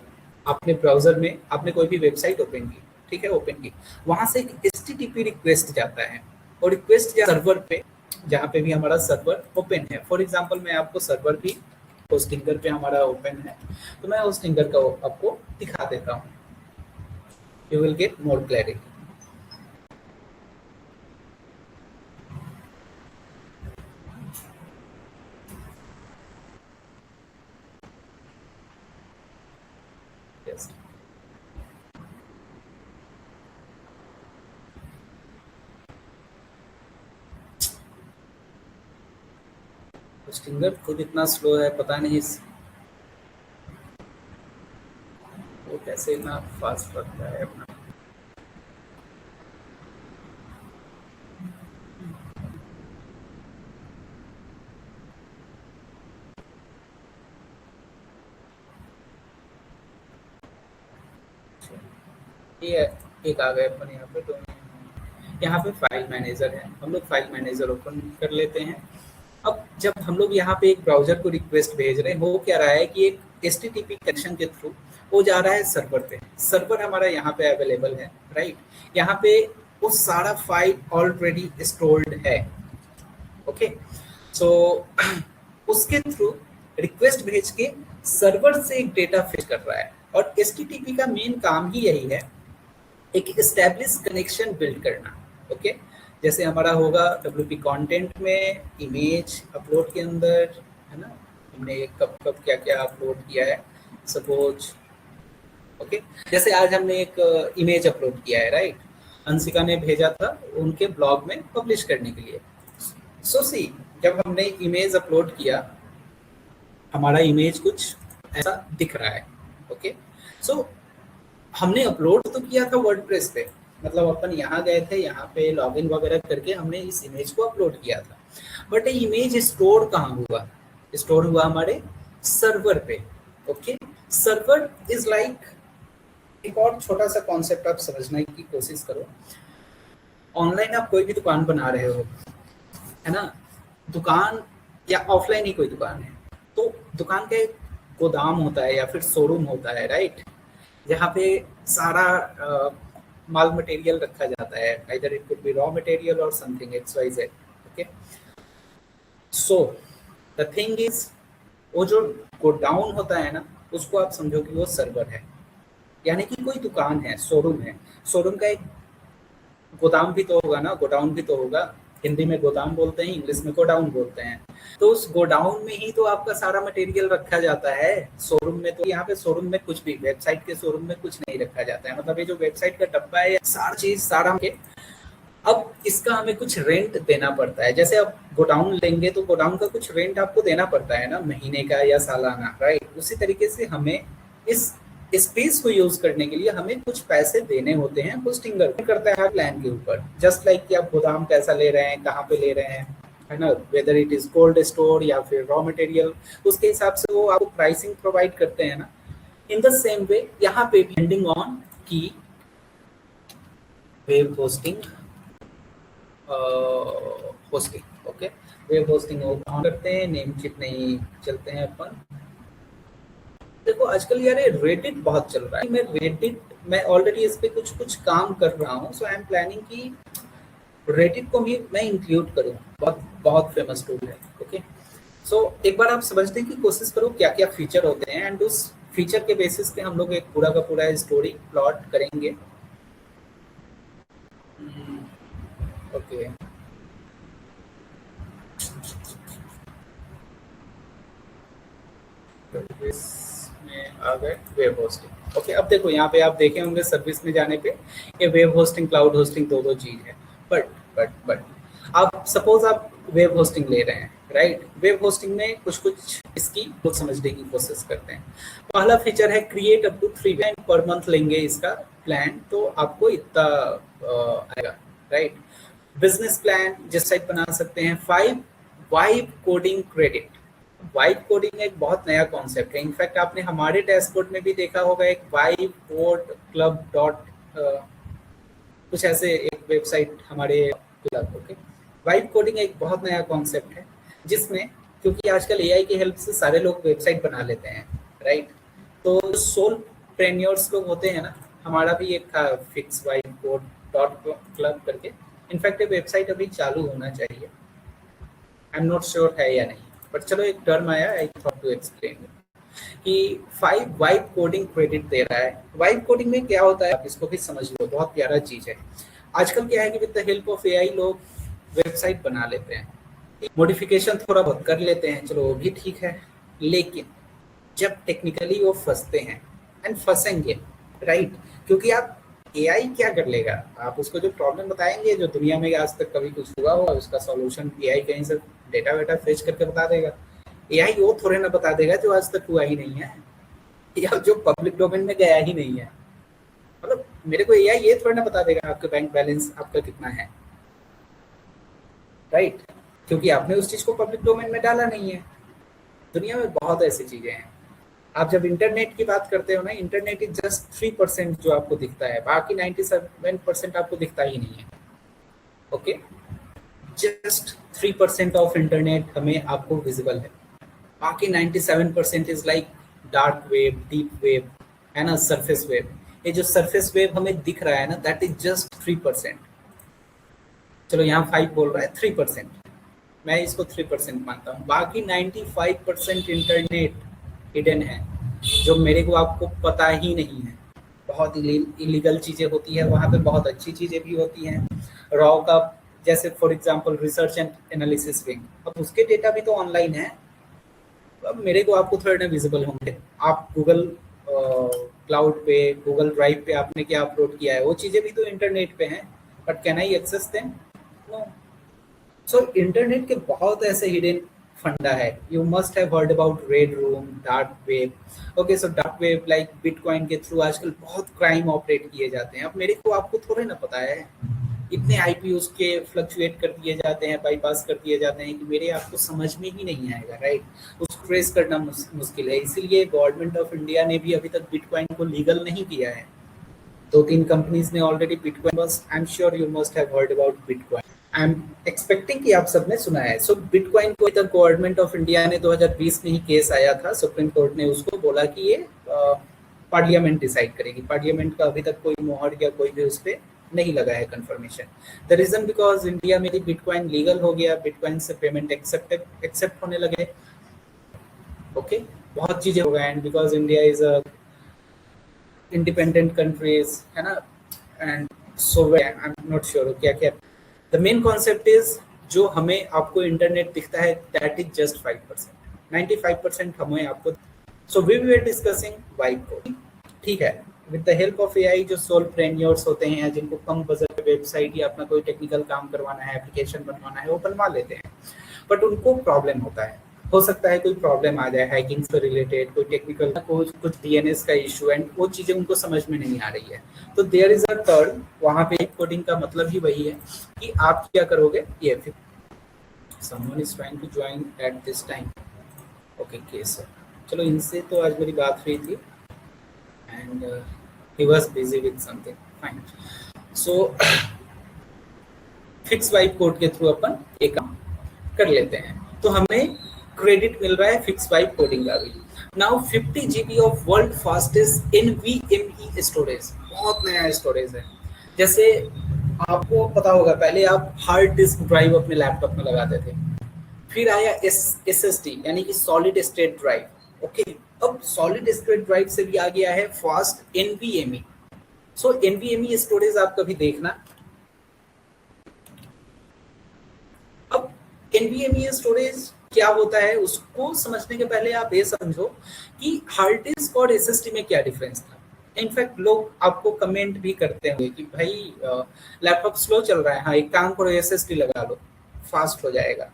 S2: अपने ब्राउजर में आपने कोई भी वेबसाइट ओपन की, ठीक है, ओपन की, वहां से एक HTTP रिक्वेस्ट जाता है, और रिक्वेस्ट सर्वर पे, जहाँ पे भी हमारा सर्वर ओपन है। फॉर एग्जांपल मैं आपको सर्वर भी होस्टिंगर पे हमारा ओपन है, तो मैं होस्टिंगर का आपको दिखा देता हूँ। you will get more clarity. Yes. Stinger खुद इतना स्लो है, पता नहीं वो कैसे इतना फास्ट रखता है अपना। ये एक आ गए अपन यहाँ पे, तो यहाँ पे फाइल मैनेजर है, हम लोग फाइल मैनेजर ओपन कर लेते हैं। अब जब हम लोग यहाँ पे एक ब्राउजर को रिक्वेस्ट भेज रहे हैं, हो क्या रहा है कि एक HTTP कनेक्शन के थ्रू वो जा रहा है सर्वर पे। सर्वर हमारा यहाँ पे अवेलेबल है, राइट। यहाँ पे वो सारा फाइल ऑलरेडी स्टोर्ड है, ओके। सो उसके थ्रू रिक्वेस्ट भेज के सर्वर से एक डेटा फिच कर रहा है, और HTTP का मेन काम ही यही है, एक एस्टैब्लिश कनेक्शन बिल्ड करना, ओके। जैसे हमारा होगा WP कंटेंट में इमेज अपलोड के अंदर, है ना, हमने कब कब क्या क्या अपलोड किया है, सपोज, ओके। जैसे आज हमने एक इमेज अपलोड किया है, राइट, अंशिका ने भेजा था उनके ब्लॉग में पब्लिश करने के लिए। सो सी, जब हमने इमेज अपलोड किया, हमारा इमेज कुछ ऐसा दिख रहा है, ओके। सो हमने अपलोड तो किया था वर्डप्रेस पे, मतलब अपन यहाँ गए थे, यहाँ पे लॉगिन वगैरह करके हमने इस इमेज को अपलोड किया था, बट ये इमेज स्टोर कहाँ हुआ? स्टोर हुआ हमारे सर्वर पे, ओके। सर्वर इज लाइक, एक और छोटा सा कॉन्सेप्ट आप समझने की कोशिश करो। ऑनलाइन आप कोई भी दुकान बना रहे हो, है ना, दुकान या ऑफलाइन ही कोई दुकान है, तो दुकान का एक गोदाम होता है या फिर शोरूम होता है, राइट, जहाँ पे सारा माल मटेरियल रखा जाता है, either it could be raw material or something XYZ, okay. So the thing is, वो जो गोडाउन होता है ना, उसको आप समझो कि वो सर्वर है, यानी कि कोई दुकान है, शोरूम है, शोरूम का एक गोदाम भी तो होगा ना, गोडाउन भी तो होगा। हिंदी में गोदाम बोलते हैं, इंग्लिश में गोडाउन बोलते हैं। तो उस गोडाउन में ही तो आपका सारा मटेरियल रखा जाता है। शोरूम में तो, यहाँ पे शोरूम में कुछ भी, वेबसाइट के शोरूम में कुछ नहीं रखा जाता है, मतलब ये जो वेबसाइट का डब्बा है, सारा चीज सारा के, अब इसका हमें कुछ रेंट देना पड़ता है। जैसे आप गोडाउन लेंगे तो गोडाउन का कुछ रेंट आपको देना पड़ता है ना, महीने का या सालाना, राइट। उसी तरीके से हमें इस स्पेस को यूज करने के लिए हमें कुछ पैसे देने होते हैं, होस्टिंगर करता है प्लान के ऊपर। जस्ट लाइक कि आप गोदाम कैसा ले रहे हैं, कहाँ पे ले रहे हैं, है ना, whether it is cold store या फिर रॉ मटेरियल, उसके हिसाब से वो आपको प्राइसिंग प्रोवाइड करते हैं ना। इन द सेम वे यहाँ पे डिपेंडिंग ऑन की web hosting, okay, web hosting on करते हैं, नेम चिप नहीं चलते हैं अपन। देखो आजकल यार रेडिट बहुत चल रहा है, मैं ऑलरेडी इस पे कुछ काम कर रहा हूँ। सो आई एम प्लानिंग कि रेडिट को भी मैं इंक्लूड करूँ, बहुत फेमस टूल है, ओके। सो एक बार आप समझने की कोशिश करो क्या क्या फीचर होते हैं, एंड उस फीचर के बेसिस पे हम लोग एक पूरा का पूरा स्टोरी प्लॉट करेंगे, ओके। में आ गए वेब होस्टिंग, ओके। अब देखो यहाँ पे आप देखे होंगे सर्विस में जाने पे ये वेब होस्टिंग, क्लाउड होस्टिंग दो चीज है। बट आप सपोज आप वेब होस्टिंग ले रहे हैं, राइट। वेब होस्टिंग में कुछ इसकी कुछ समझने की कोशिश करते हैं। पहला फीचर है create up to 3 per month लेंगे इसका प्लान, तो आपको इतना आएगा, राइट। बिजनेस प्लान जिस टाइप बना सकते हैं। 5 vibe coding credit. Vibe coding एक बहुत नया कॉन्सेप्ट है, इनफैक्ट आपने हमारे डैशबोर्ड में भी देखा होगा, एक वाइब कोड क्लब डॉट कुछ ऐसे एक वेबसाइट हमारे क्लब, ओके। वाइब कोडिंग एक बहुत नया कॉन्सेप्ट है, जिसमें क्योंकि आजकल एआई की हेल्प से सारे लोग वेबसाइट बना लेते हैं, राइट। तो सोलप्रेन्योर्स लोग होते हैं ना, हमारा भी एक था fix vibe code dot club करके। इनफैक्ट ये वेबसाइट अभी चालू होना चाहिए, आई एम नॉट श्योर है या नहीं, बट चलो एक टर्म आया, आई थॉट टू एक्सप्लेन। कि 5 वाइब कोडिंग क्रेडिट दे रहा है। वाइब कोडिंग में क्या होता है आप इसको भी समझ लो, बहुत प्यारा चीज है। आजकल क्या है कि with the help of AI लोग वेबसाइट बना लेते हैं, मॉडिफिकेशन थोड़ा बहुत कर लेते हैं, चलो वो भी ठीक है, लेकिन जब टेक्निकली वो फंसते हैं एंड फंसेंगे, राइट, क्योंकि आप एआई क्या कर लेगा, आप उसको जो प्रॉब्लम बताएंगे जो दुनिया में आज तक कभी कुछ हुआ होगा उसका सॉल्यूशन एआई कहीं से डेटा वेटा फेच करके बता देगा। एआई वो थोड़े ना बता देगा जो आज तक हुआ ही नहीं है या जो पब्लिक डोमेन में गया ही नहीं है। मतलब मेरे को एआई ये थोड़ा ना बता देगा आपका बैंक बैलेंस आपका कितना है, राइट, क्योंकि आपने उस चीज को पब्लिक डोमेन में डाला नहीं है। दुनिया में बहुत ऐसी चीजें हैं। आप जब इंटरनेट की बात करते हो ना, इंटरनेट इज जस्ट 3% जो आपको दिखता है, बाकी 97% आपको दिखता ही नहीं है। ओके, जस्ट 3% ऑफ इंटरनेट हमें आपको विजिबल है, बाकी 97% is like dark wave, deep wave, है ना, सरफेस वेव। ये जो सरफेस वेव हमें दिख रहा है ना, दैट इज जस्ट 3%। चलो यहाँ 5 बोल रहा है, 3%, मैं इसको 3% मानता हूँ। बाकी 95% इंटरनेट हिडन है जो मेरे को आपको पता ही नहीं है। बहुत इलीगल चीज़ें होती है वहाँ पे, बहुत अच्छी चीज़ें भी होती हैं। रॉ का जैसे for example research and analysis wing, अब उसके डेटा भी तो ऑनलाइन है, अब मेरे को आपको थोड़ा विजिबल होंगे। आप गूगल क्लाउड पे, गूगल ड्राइव पे आपने क्या अपलोड किया है वो चीज़ें भी तो इंटरनेट पे हैं, but can I access them? No. So internet के बहुत ऐसे हिडन फंडा है। You must have heard about red room, dark web. Okay, so dark web like bitcoin के थ्रू आजकल बहुत क्राइम ऑपरेट किए जाते हैं। अब मेरे को आपको थोड़े ना पता है, इतने आईपी उसके फ्लक्चुएट कर दिए जाते हैं, बाईपास कर दिए जाते हैं कि मेरे आपको समझ में ही नहीं आएगा, राइट। उसको ट्रेस करना मुश्किल है। इसीलिए गवर्नमेंट ऑफ इंडिया ने भी अभी तक बिटकॉइन को लीगल नहीं किया है। 2-3 कंपनीज ने ऑलरेडी बिटकॉइन, बस I am sure you must have heard about bitcoin. I am expecting कि आप सबने सुना है। सो बिटकॉइन को तक गवर्नमेंट ऑफ इंडिया ने 2020 में ही केस आया था, सुप्रीम कोर्ट ने उसको बोला कि ये पार्लियामेंट डिसाइड करेगी। पार्लियामेंट का अभी तक कोई मोहर या कोई भी उस पर नहीं लगा है confirmation. The reason because India में बिटकॉइन लीगल हो गया, बिटकॉइन से पेमेंट एक्सेप्ट होने लगे। ओके, बहुत चीजें हो गए and because India is a independent countries, है ना, and so I am not sure क्या क्या। द मेन कॉन्सेप्ट इज जो हमें आपको इंटरनेट दिखता है दैट इज जस्ट 5%, 95% हमें आपको। So we were discussing vibe coding, ठीक है, with the help of AI. जो सोलप्रेन्योर्स होते हैं जिनको कम बजट पे वेबसाइट या अपना कोई टेक्निकल काम करवाना है, एप्लीकेशन बनवाना है, वो बनवा लेते हैं, बट उनको प्रॉब्लम होता है। हो सकता है कोई प्रॉब्लम आ जाए हैकिंग से रिलेटेड, कोई टेक्निकल कुछ डीएनएस का इशू, एंड वो चीज़ें उनको समझ में नहीं आ रही है। तो देयर इज अ टर्म, वहाँ पे कोडिंग का मतलब ही वही है कि आप क्या करोगे। ये someone is trying to join at this time. Okay case sir, चलो इनसे तो आज मेरी बात हुई थी and he was busy with something, fine. So fix vibe code के थ्रू अपन एक काम कर लेते हैं, तो हमें क्रेडिट मिल रहा है फिक्स वाइब कोडिंग का भी। Now 50 GB of world fastest NVMe storage, बहुत नया स्टोरेज है। जैसे आपको पता होगा पहले आप हार्ड डिस्क ड्राइव अपने लैपटॉप में लगाते थे, फिर आया SSD यानी कि सॉलिड स्टेट ड्राइव। ओके, अब सॉलिड स्टेट ड्राइव से भी आ गया है फास्ट NVMe। सो NVMe स्टोरेज आप कभी देखना। अब NVMe स्टोरेज क्या होता है उसको समझने के पहले आप ये समझो कि हार्ड डिस्क और SSD में क्या डिफरेंस था। इनफैक्ट लोग आपको कमेंट भी करते होंगे कि भाई लैपटॉप स्लो चल रहा है, हाँ एक काम करो SSD लगा लो, फास्ट हो जाएगा।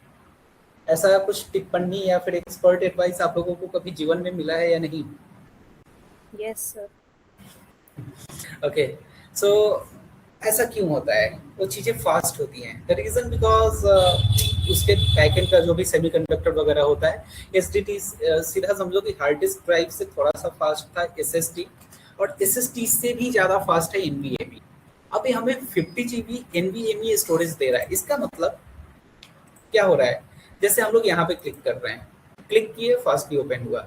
S2: ऐसा कुछ टिप्पणी या फिर एक्सपर्ट एडवाइस आप लोगों को कभी जीवन में मिला है या नहीं?
S5: Yes, sir.
S2: ओके, सो ऐसा क्यों होता है? वो चीज़ें फास्ट होती हैं। द रीज़न बिकॉज उसके बैकएंड का जो भी सेमीकंडक्टर वगैरह होता है, SSD सीधा समझो कि हार्ड डिस्क ड्राइव से थोड़ा सा फास्ट था SSD, और SSD से भी ज़्यादा फास्ट है NVMe। अभी हमें 50 GB NVMe स्टोरेज दे रहा है। इसका मतलब क्या हो रहा है? जैसे हम लोग यहाँ पे क्लिक कर रहे हैं, क्लिक किए, फास्टली ओपन हुआ,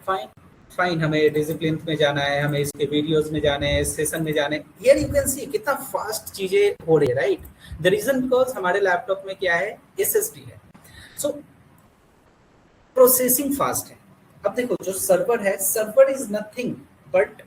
S2: फाइन फाइन। हमें डिसिप्लिन में जाना है, हमें इसके वीडियोस में जाना है, सेशन में जाना है। हियर यू कैन सी कितना फास्ट चीजें हो रही है, राइट। द रीजन बिकॉज हमारे लैपटॉप में क्या है, SSD है। सो प्रोसेसिंग फास्ट है। अब देखो जो सर्वर है, server is nothing but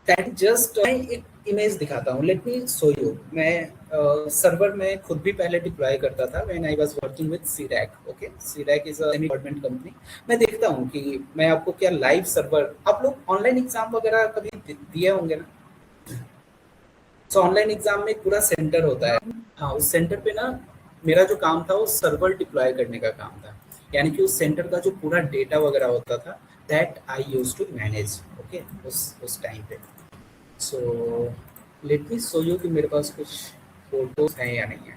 S2: that just, मैं एक इमेज दिखाता हूँ, लेट मी शो यू। मैं सर्वर में खुद भी पहले डिप्लॉय करता था when I was working with सीरैक। ओके, सीरैक is a semi government company. मैं देखता हूँ कि मैं आपको क्या लाइव सर्वर, आप लोग ऑनलाइन एग्जाम वगैरह कभी दिए होंगे ना, तो ऑनलाइन एग्जाम में एक पूरा सेंटर होता है। हाँ, उस सेंटर पे ना मेरा जो काम था वो सर्वर डिप्लॉय करने का काम था, यानी कि उस सेंटर का जो पूरा डेटा वगैरह होता था that I use to manage. Okay, उस टाइम पे। So let me show you कि मेरे पास कुछ फोटोज हैं या नहीं है।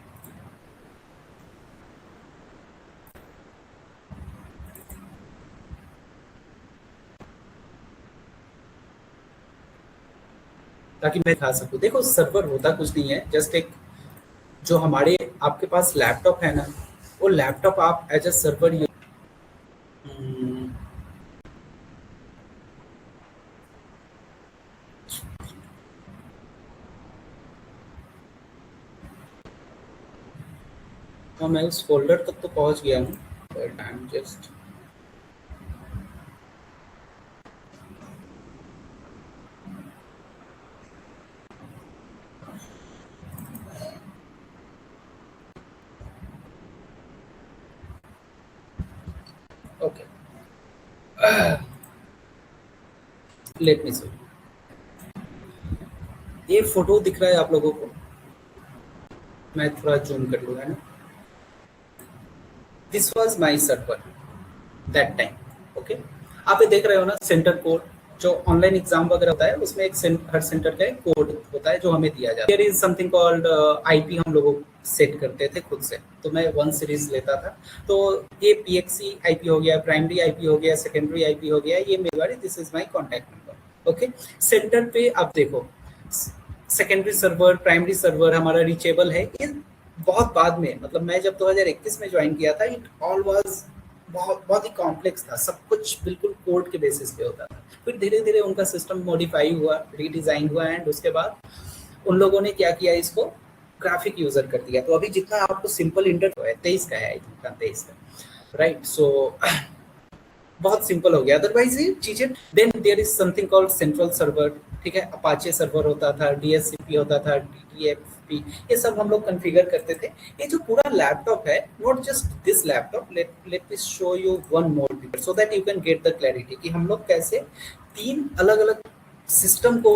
S2: ताकि मैं दिखा सकूं। देखो सर्वर होता कुछ नहीं है, जस्ट एक, जो हमारे आपके पास लैपटॉप है ना, वो लैपटॉप आप एज अ सर्वर यूज। हाँ, मैं उस फोल्डर तक तो पहुंच गया हूँ, but I am just, okay, let me see. ये फोटो दिख रहा है आप लोगों को? मैं थोड़ा जूम कर लूँगा ना। This was my server that time. Okay, आप ये देख रहे हो ना, सेंटर कोड। जो ऑनलाइन एग्जाम वगैरह होता है उसमें एक हर सेंटर का एक कोड होता है जो हमें दिया जाता है। There is something called IP, हम लोग सेट करते थे खुद से। तो मैं 1 सीरीज लेता था, तो ये पीएक्सी आईपी हो गया, प्राइमरी आईपी हो गया, सेकेंडरी आईपी हो गया, ये मेरे वाली, this is my contact number. Okay, centre पे आप देखो, सेकेंडरी सर्वर, प्राइमरी सर्वर हमारा रीचेबल है। ये बहुत बाद में, मतलब मैं जब 2021 में ज्वाइन किया था, इट ऑल वाज बहुत बहुत ही कॉम्प्लेक्स था, सब कुछ बिल्कुल कोड के बेसिस पे होता था। फिर धीरे धीरे उनका सिस्टम मॉडिफाई हुआ, रीडिजाइन हुआ, एंड उसके बाद उन लोगों ने क्या किया, इसको ग्राफिक यूजर कर दिया। तो अभी जितना आपको सिंपल इंटरफेस है, 23 का है, आई थिंक 23 का, राइट। सो बहुत सिंपल हो गया, अदरवाइज ये चीजें। Then there is something called central server, ठीक है, अपाचे सर्वर होता था, डीएससीपी होता था, डीटीएफपी, ये सब हम लोग कॉन्फ़िगर करते थे। ये जो पूरा लैपटॉप है, not just this laptop, late me show you one more picture so that you can get the clarity कि हम लोग कैसे 3 अलग अलग सिस्टम को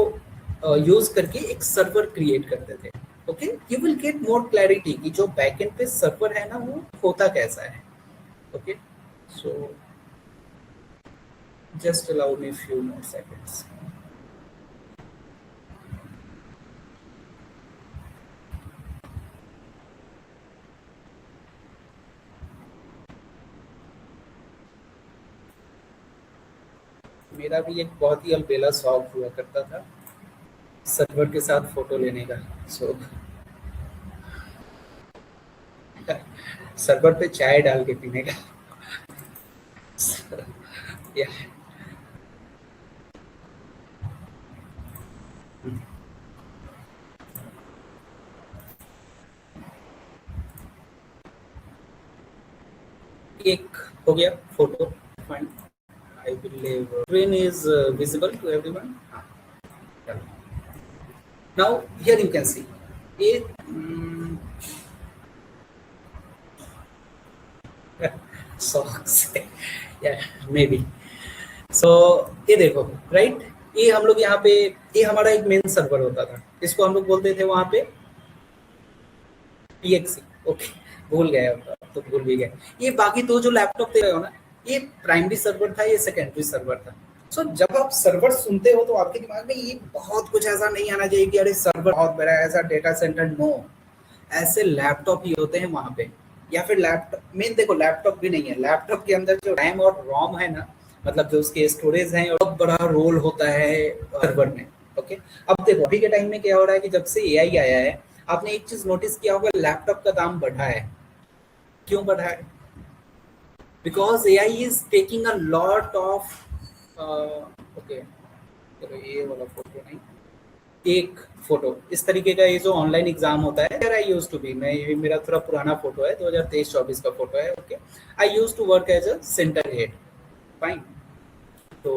S2: यूज करके एक सर्वर क्रिएट करते थे। Okay, you will get more clarity कि जो बैकएंड पे सर्वर है ना, वो होता कैसा है। Okay, so just allow me a few more seconds. मेरा भी एक बहुत ही अलबेला शौक हुआ करता था सर्वर के साथ फोटो लेने का। सो सर्वर पे चाय डाल के पीने का। या एक हो गया photo, fine. I believe screen is visible to everyone. Now here you can see it. Socks. Yeah, maybe. So ये देखो, राइट, ये हम लोग यहाँ पे, ये हमारा एक मेन सर्वर होता था, इसको हम लोग बोलते थे वहाँ पे पीएक्सी। ओके, भूल गए, अब तो भूल भी गए। ये बाकी दो जो लैपटॉप दे रहे हो ना, ये प्राइमरी सर्वर था, ये सेकेंडरी सर्वर था। सो जब आप सर्वर सुनते हो तो आपके दिमाग में ये बहुत कुछ ऐसा नहीं आना चाहिए कि अरे सर्वर बहुत बड़ा है, ऐसा डेटा सेंटर। नो, ऐसे लैपटॉप ही होते हैं वहां पे, या फिर लैपटॉप मेन, देखो लैपटॉप भी नहीं है, लैपटॉप के अंदर जो रैम और रोम है ना, मतलब जो उसके स्टोरेज है, बहुत बड़ा रोल होता है सर्वर में। ओके, अब देखो अभी के टाइम में क्या हो रहा है कि जब से एआई आया है, आपने एक चीज नोटिस किया होगा, लैपटॉप का दाम बढ़ा है। क्यों बढ़ा है? Because AI is taking a lot of, okay, चलो ये वाला फोटो नहीं, एक फोटो इस तरीके का, ये जो ऑनलाइन एग्जाम होता है, आई यूज टू बी, मैं, ये मेरा थोड़ा पुराना फोटो है, 2023-24 का फोटो है। Okay, I use to work as a centre head fine. तो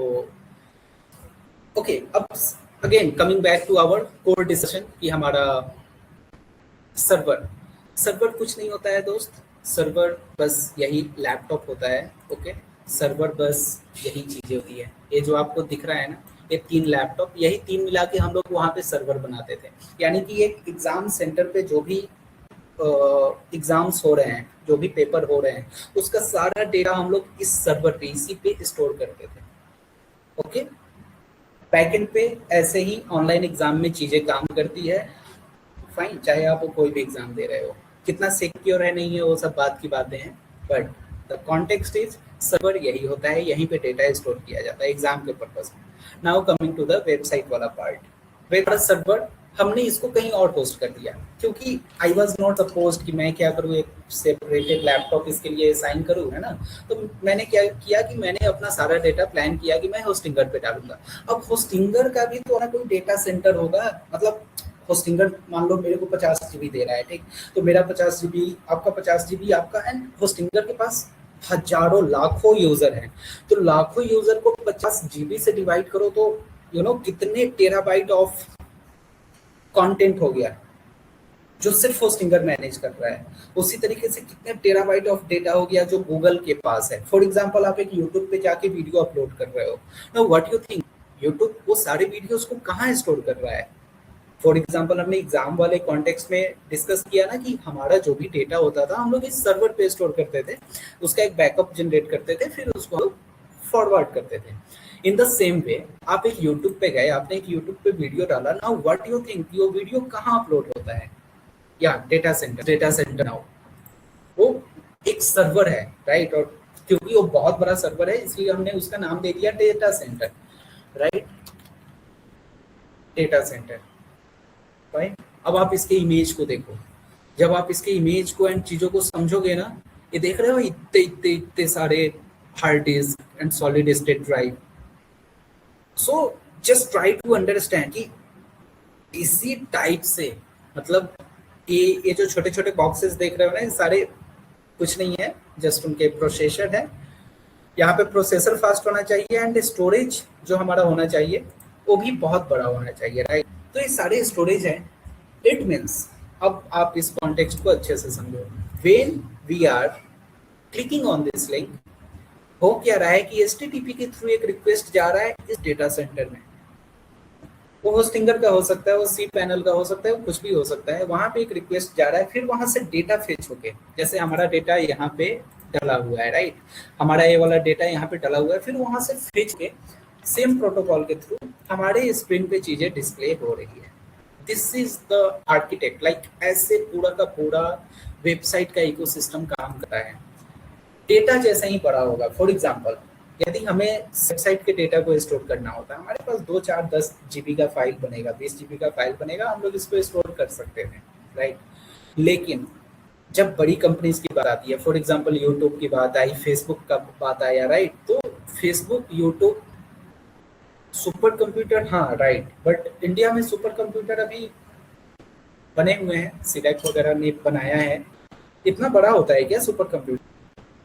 S2: ओके, अब again coming back to our core discussion कि हमारा सर्वर कुछ नहीं होता है दोस्त। सर्वर बस यही लैपटॉप होता है। ओके, सर्वर बस यही चीजें होती है। ये जो आपको दिख रहा है ना, ये 3 लैपटॉप, यही 3 मिला के हम लोग वहाँ पे सर्वर बनाते थे। यानी कि एक एग्जाम सेंटर पे जो भी एग्जाम्स हो रहे हैं, जो भी पेपर हो रहे हैं, उसका सारा डेटा हम लोग इस सर्वर पे, इसी पे स्टोर करते थे। ओके, बैकएंड पे ऐसे ही ऑनलाइन एग्जाम में चीजें काम करती है। फाइन, चाहे आप कोई भी एग्जाम दे रहे हो, कितना सिक्योर है नहीं है वो सब बात की बातें हैं, but the context is server यही होता है, यहीं पे डेटा स्टोर किया जाता है एग्जाम के पर्पज में। Now coming to the website वाला पार्ट, वेब सर्वर हमने इसको कहीं और होस्ट कर दिया, क्योंकि आई वॉज नॉट सपोज्ड कि मैं क्या करूँ, एक सेपरेटेड लैपटॉप इसके लिए साइन करूँ, है ना। तो मैंने क्या किया कि मैंने अपना सारा डेटा प्लान किया कि मैं होस्टिंगर पे डालूंगा। अब होस्टिंगर का भी तो ना कोई डेटा सेंटर होगा, मतलब होस्टिंगर मान लो मेरे को 50 GB दे रहा है, ठीक, तो मेरा 50 GB आपका, 50 GB आपका, एंड होस्टिंगर के पास हजारों लाखों यूजर हैं। तो लाखों यूजर को 50 GB से डिवाइड करो तो कितने टेराबाइट ऑफ कंटेंट हो गया जो सिर्फ होस्टिंगर मैनेज कर रहा है। उसी तरीके से कितने टेराबाइट ऑफ डेटा हो गया जो गूगल के पास है। फॉर एग्जांपल, आप एक यूट्यूब पे जाके वीडियो अपलोड कर रहे हो, now what you think, YouTube वो सारे वीडियोस को कहाँ स्टोर कर रहा है। फॉर एग्जाम्पल, हमने एग्जाम वाले कॉन्टेक्स्ट में डिस्कस किया ना कि हमारा जो भी डेटा होता था हम लोग इस सर्वर पे स्टोर करते थे, उसका एक बैकअप जनरेट करते थे, फिर उसको फॉरवर्ड करते थे। इन द सेम वे आप एक यूट्यूब पे गए, आपने एक यूट्यूब पे वीडियो डाला, नाउ व्हाट यू थिंक, वो वीडियो कहाँ अपलोड होता है, या डेटा सेंटर। नाउ वो एक सर्वर है, राइट, और क्योंकि वो बहुत बड़ा सर्वर है इसलिए हमने उसका नाम दे दिया data centre, right, data centre. Right, अब आप इसके इमेज को देखो, जब आप इसके इमेज को एंड चीजों को समझोगे ना, ये देख रहे हो इतने सारे hard disk and solid state drive. So just try to understand कि इसी टाइप से, मतलब ये जो छोटे छोटे बॉक्सेस देख रहे हो ना, ये सारे कुछ नहीं है, जस्ट उनके प्रोसेसर है। यहाँ पे प्रोसेसर फास्ट होना चाहिए एंड स्टोरेज जो हमारा होना चाहिए वो भी बहुत बड़ा होना चाहिए, राइट। तो ये सारे स्टोरेज हैं। इट मीन्स, अब आप इस कॉन्टेक्स्ट को अच्छे से समझो, when we are clicking on this link, हो क्या रहा है कि HTTP के थ्रू एक रिक्वेस्ट जा रहा है इस डेटा सेंटर में। वो होस्टिंगर का हो सकता है, वो cPanel का हो सकता है, वो कुछ भी हो सकता है। वहां पे एक रिक्वेस्ट जा रहा है, फिर वहां से डेटा फेच होके, जैसे हमारा डेटा यहाँ पे डला हुआ है, राइट, हमारा ये वाला डेटा यहाँ पे डला हुआ है, फिर वहां से फेच के सेम प्रोटोकॉल के थ्रू हमारे स्क्रीन पे चीजें डिस्प्ले हो रही है। This is the architect, like ऐसे पूरा का पूरा वेबसाइट का इकोसिस्टम काम करता है। डेटा जैसा ही बड़ा होगा। फॉर एग्जांपल, यदि हमें वेबसाइट के डेटा को स्टोर करना होता है, हमारे पास 2, 4, 10 GB का फाइल बनेगा, 20 GB का फाइल बनेगा, हम लोग इसको स्टोर कर सकते हैं, राइट। लेकिन जब बड़ी कंपनीज की बात आती है, फॉर एग्जांपल यूट्यूब की बात आई, फेसबुक का बात आया, राइट, तो फेसबुक, यूट्यूब, सुपर कंप्यूटर, हाँ राइट, बट इंडिया में सुपर कंप्यूटर अभी बने हुए हैं, सिलेक्ट वगैरह ने बनाया है। इतना बड़ा होता है क्या super computer?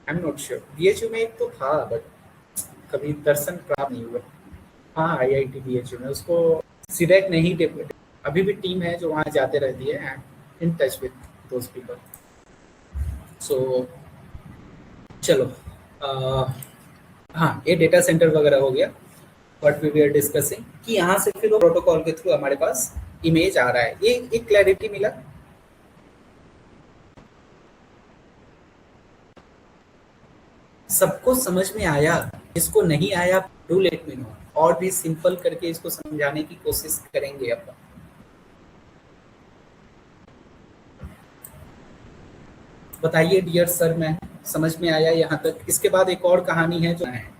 S2: I am not sure. BHU में एक तो था, बट कभी दर्शन प्राप्त नहीं हुआ। हाँ, IIT BHU में उसको सिलेक्ट नहीं, अभी भी टीम है जो वहाँ जाते रहती है, in touch with those people. So चलो, हाँ, ये डेटा सेंटर वगैरह हो गया, व्हाट वी वर डिस्कसिंग, कि यहाँ से फिर प्रोटोकॉल के थ्रू हमारे पास इमेज आ रहा है। ये एक क्लैरिटी मिला। सबको समझ में आया? जिसको नहीं आया डू लेट मी नो, और भी सिंपल करके इसको समझाने की कोशिश करेंगे अपन। बताइए डियर सर, मैं समझ में आया यहाँ तक? इसके बाद एक और कहानी है जो है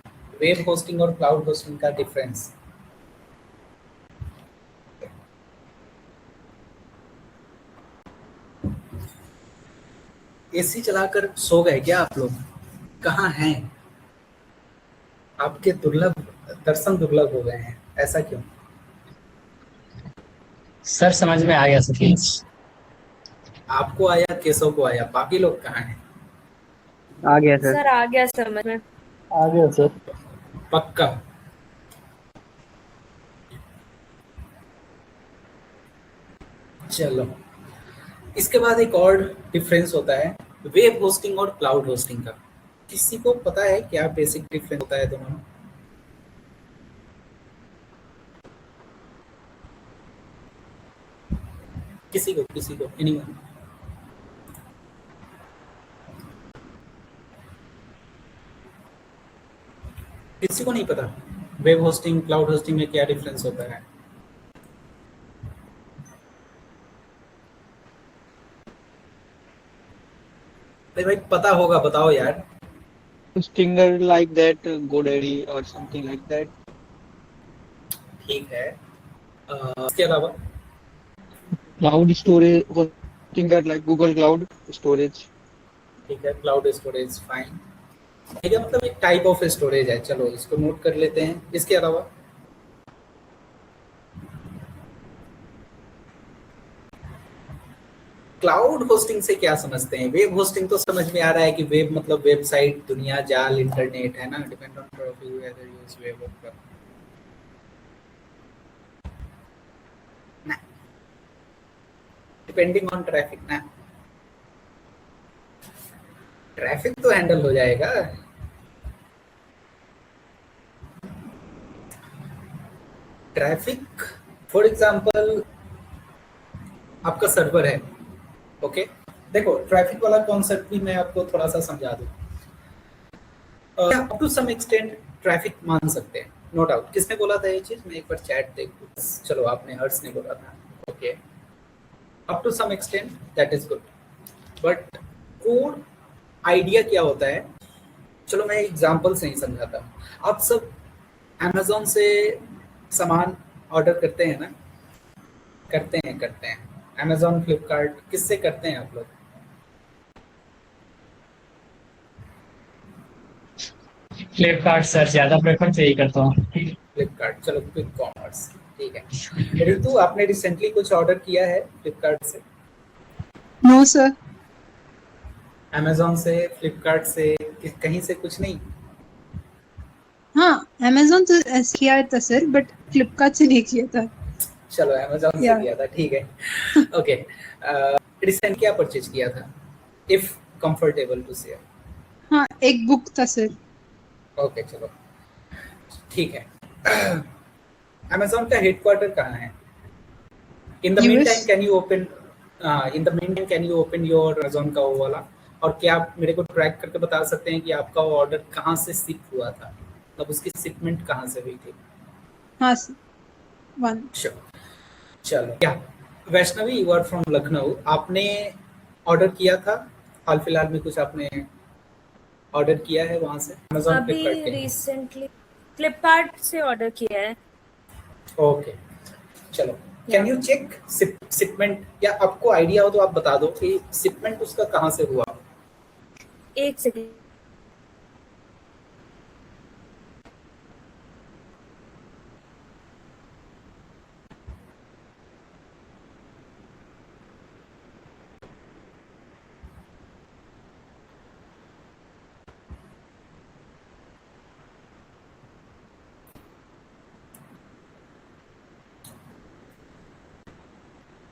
S2: वेब होस्टिंग और क्लाउड होस्टिंग का डिफरेंस। एसी चलाकर सो गए क्या आप लोग? कहाँ हैं? आपके दर्शन दुर्लभ हो गए हैं, ऐसा क्यों?
S1: सर समझ में आ गया सतीश।
S2: आपको आया, केशव को आया, बाकी लोग कहाँ हैं?
S3: आ गया सर।
S5: सर आ गया समझ में।
S3: आ गया सर।
S2: पक्का। चलो, इसके बाद एक और डिफरेंस होता है वेब होस्टिंग और क्लाउड होस्टिंग का। किसी को पता है क्या बेसिक डिफरेंस होता है दोनों में? किसी को एनीवन? किसी को नहीं पता वेब होस्टिंग क्लाउड होस्टिंग में क्या डिफरेंस होता है? अरे भाई पता होगा, बताओ यार।
S4: Stinger like that, GoDaddy or something like that.
S2: ठीक है, इसके अलावा?
S4: Cloud storage, Stinger like Google Cloud storage.
S2: ठीक है, क्लाउड स्टोरेज, फाइन। ठीक है, मतलब एक टाइप ऑफ स्टोरेज है, चलो इसको नोट कर लेते हैं। इसके अलावा? क्लाउड होस्टिंग से क्या समझते हैं? वेब होस्टिंग तो समझ में आ रहा है कि वेब मतलब वेबसाइट, दुनिया, जाल, इंटरनेट, है ना। Depend on traffic whether use web और ना, डिपेंडिंग ऑन ट्रैफिक ना। ट्रैफिक तो हैंडल हो जाएगा। ट्रैफिक फॉर एग्जांपल आपका सर्वर है, ओके। देखो ट्रैफिक वाला कॉन्सेप्ट भी मैं आपको थोड़ा सा समझा दूं। Up to some extent traffic मान सकते हैं, नो डाउट। किसने बोला था ये चीज? मैं एक बार चैट देखूं। चलो, आपने हर्ष ने बोला था, okay. Up to some extent that is good, but core idea क्या होता है? चलो मैं एग्जांपल से ही समझाता हूँ। आप सब अमेज़न से सामान ऑर्डर करते हैं ना? करते हैं। अमेज़न, फ्लिपकार्ट, किससे करते हैं आप लोग?
S1: फ्लिपकार्ट सर, ज्यादा प्रेफर तो यही करता हूँ।
S2: फ्लिपकार्ट, चलो क्विक कॉमर्स, ठीक है। ऋतु, आपने रिसेंटली कुछ ऑर्डर किया है फ्लिपकार्ट से?
S6: No sir.
S2: अमेज़न से, फ्लिपकार्ट से, कहीं से कुछ नहीं?
S6: हाँ, अमेज़न से किया था सर, बट फ्लिपकार्ट से नहीं किया था।
S2: चलो अमेज़न से किया था, ठीक है। ओके, रिसेंट क्या परचेज किया था, इफ कंफर्टेबल टू शेयर?
S6: हाँ, एक बुक था सर।
S2: ओके, चलो ठीक है। अमेज़न का हेडक्वार्टर कहाँ है? In the
S6: US?
S2: Mean time can you open your Amazon का वो वाला, और क्या आप मेरे को ट्रैक करके बता सकते हैं कि आपका वो ऑर्डर कहाँ से शिप हुआ था, मतलब उसकी शिपमेंट कहाँ से हुई थी?
S6: हाँ सर, वन।
S2: श्योर। चलो, क्या Vaishnavi, you are from Lucknow, आपने ऑर्डर किया था हाल फिलहाल में? कुछ आपने ऑर्डर किया है वहां से अमेज़न,
S5: अभी
S2: फ्लिपकार्ट के?
S5: रिसेंटली फ्लिपकार्ट से ऑर्डर किया है।
S2: ओके, चलो। कैन यू चेक शिपमेंट, या आपको आइडिया हो तो आप बता दो कि शिपमेंट उसका कहाँ से हुआ?
S5: एक सेकंड।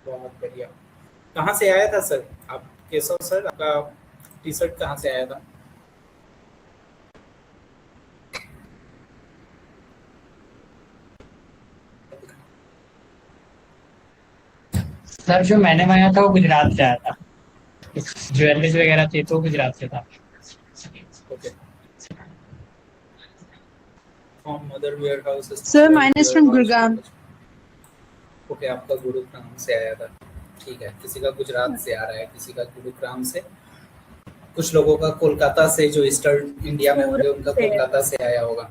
S2: बहुत बढ़िया। कहाँ से आया था सर? आप केशव सर, आपका टी शर्ट कहाँ से आया था?
S1: सर जो मैंने मंगाया था वो गुजरात से आया था। ज्वेलरीज वगैरह थी तो गुजरात से था।
S2: Okay, from mother warehouse
S6: Sir, mine is from Gurgaon.
S2: Okay, आपका गुरुग्राम से आया था, ठीक है। किसी का गुजरात से आ रहा है, किसी का गुरुग्राम से, कुछ लोगों का कोलकाता से, जो ईस्टर्न इंडिया में होंगे उनका कोलकाता से आया होगा।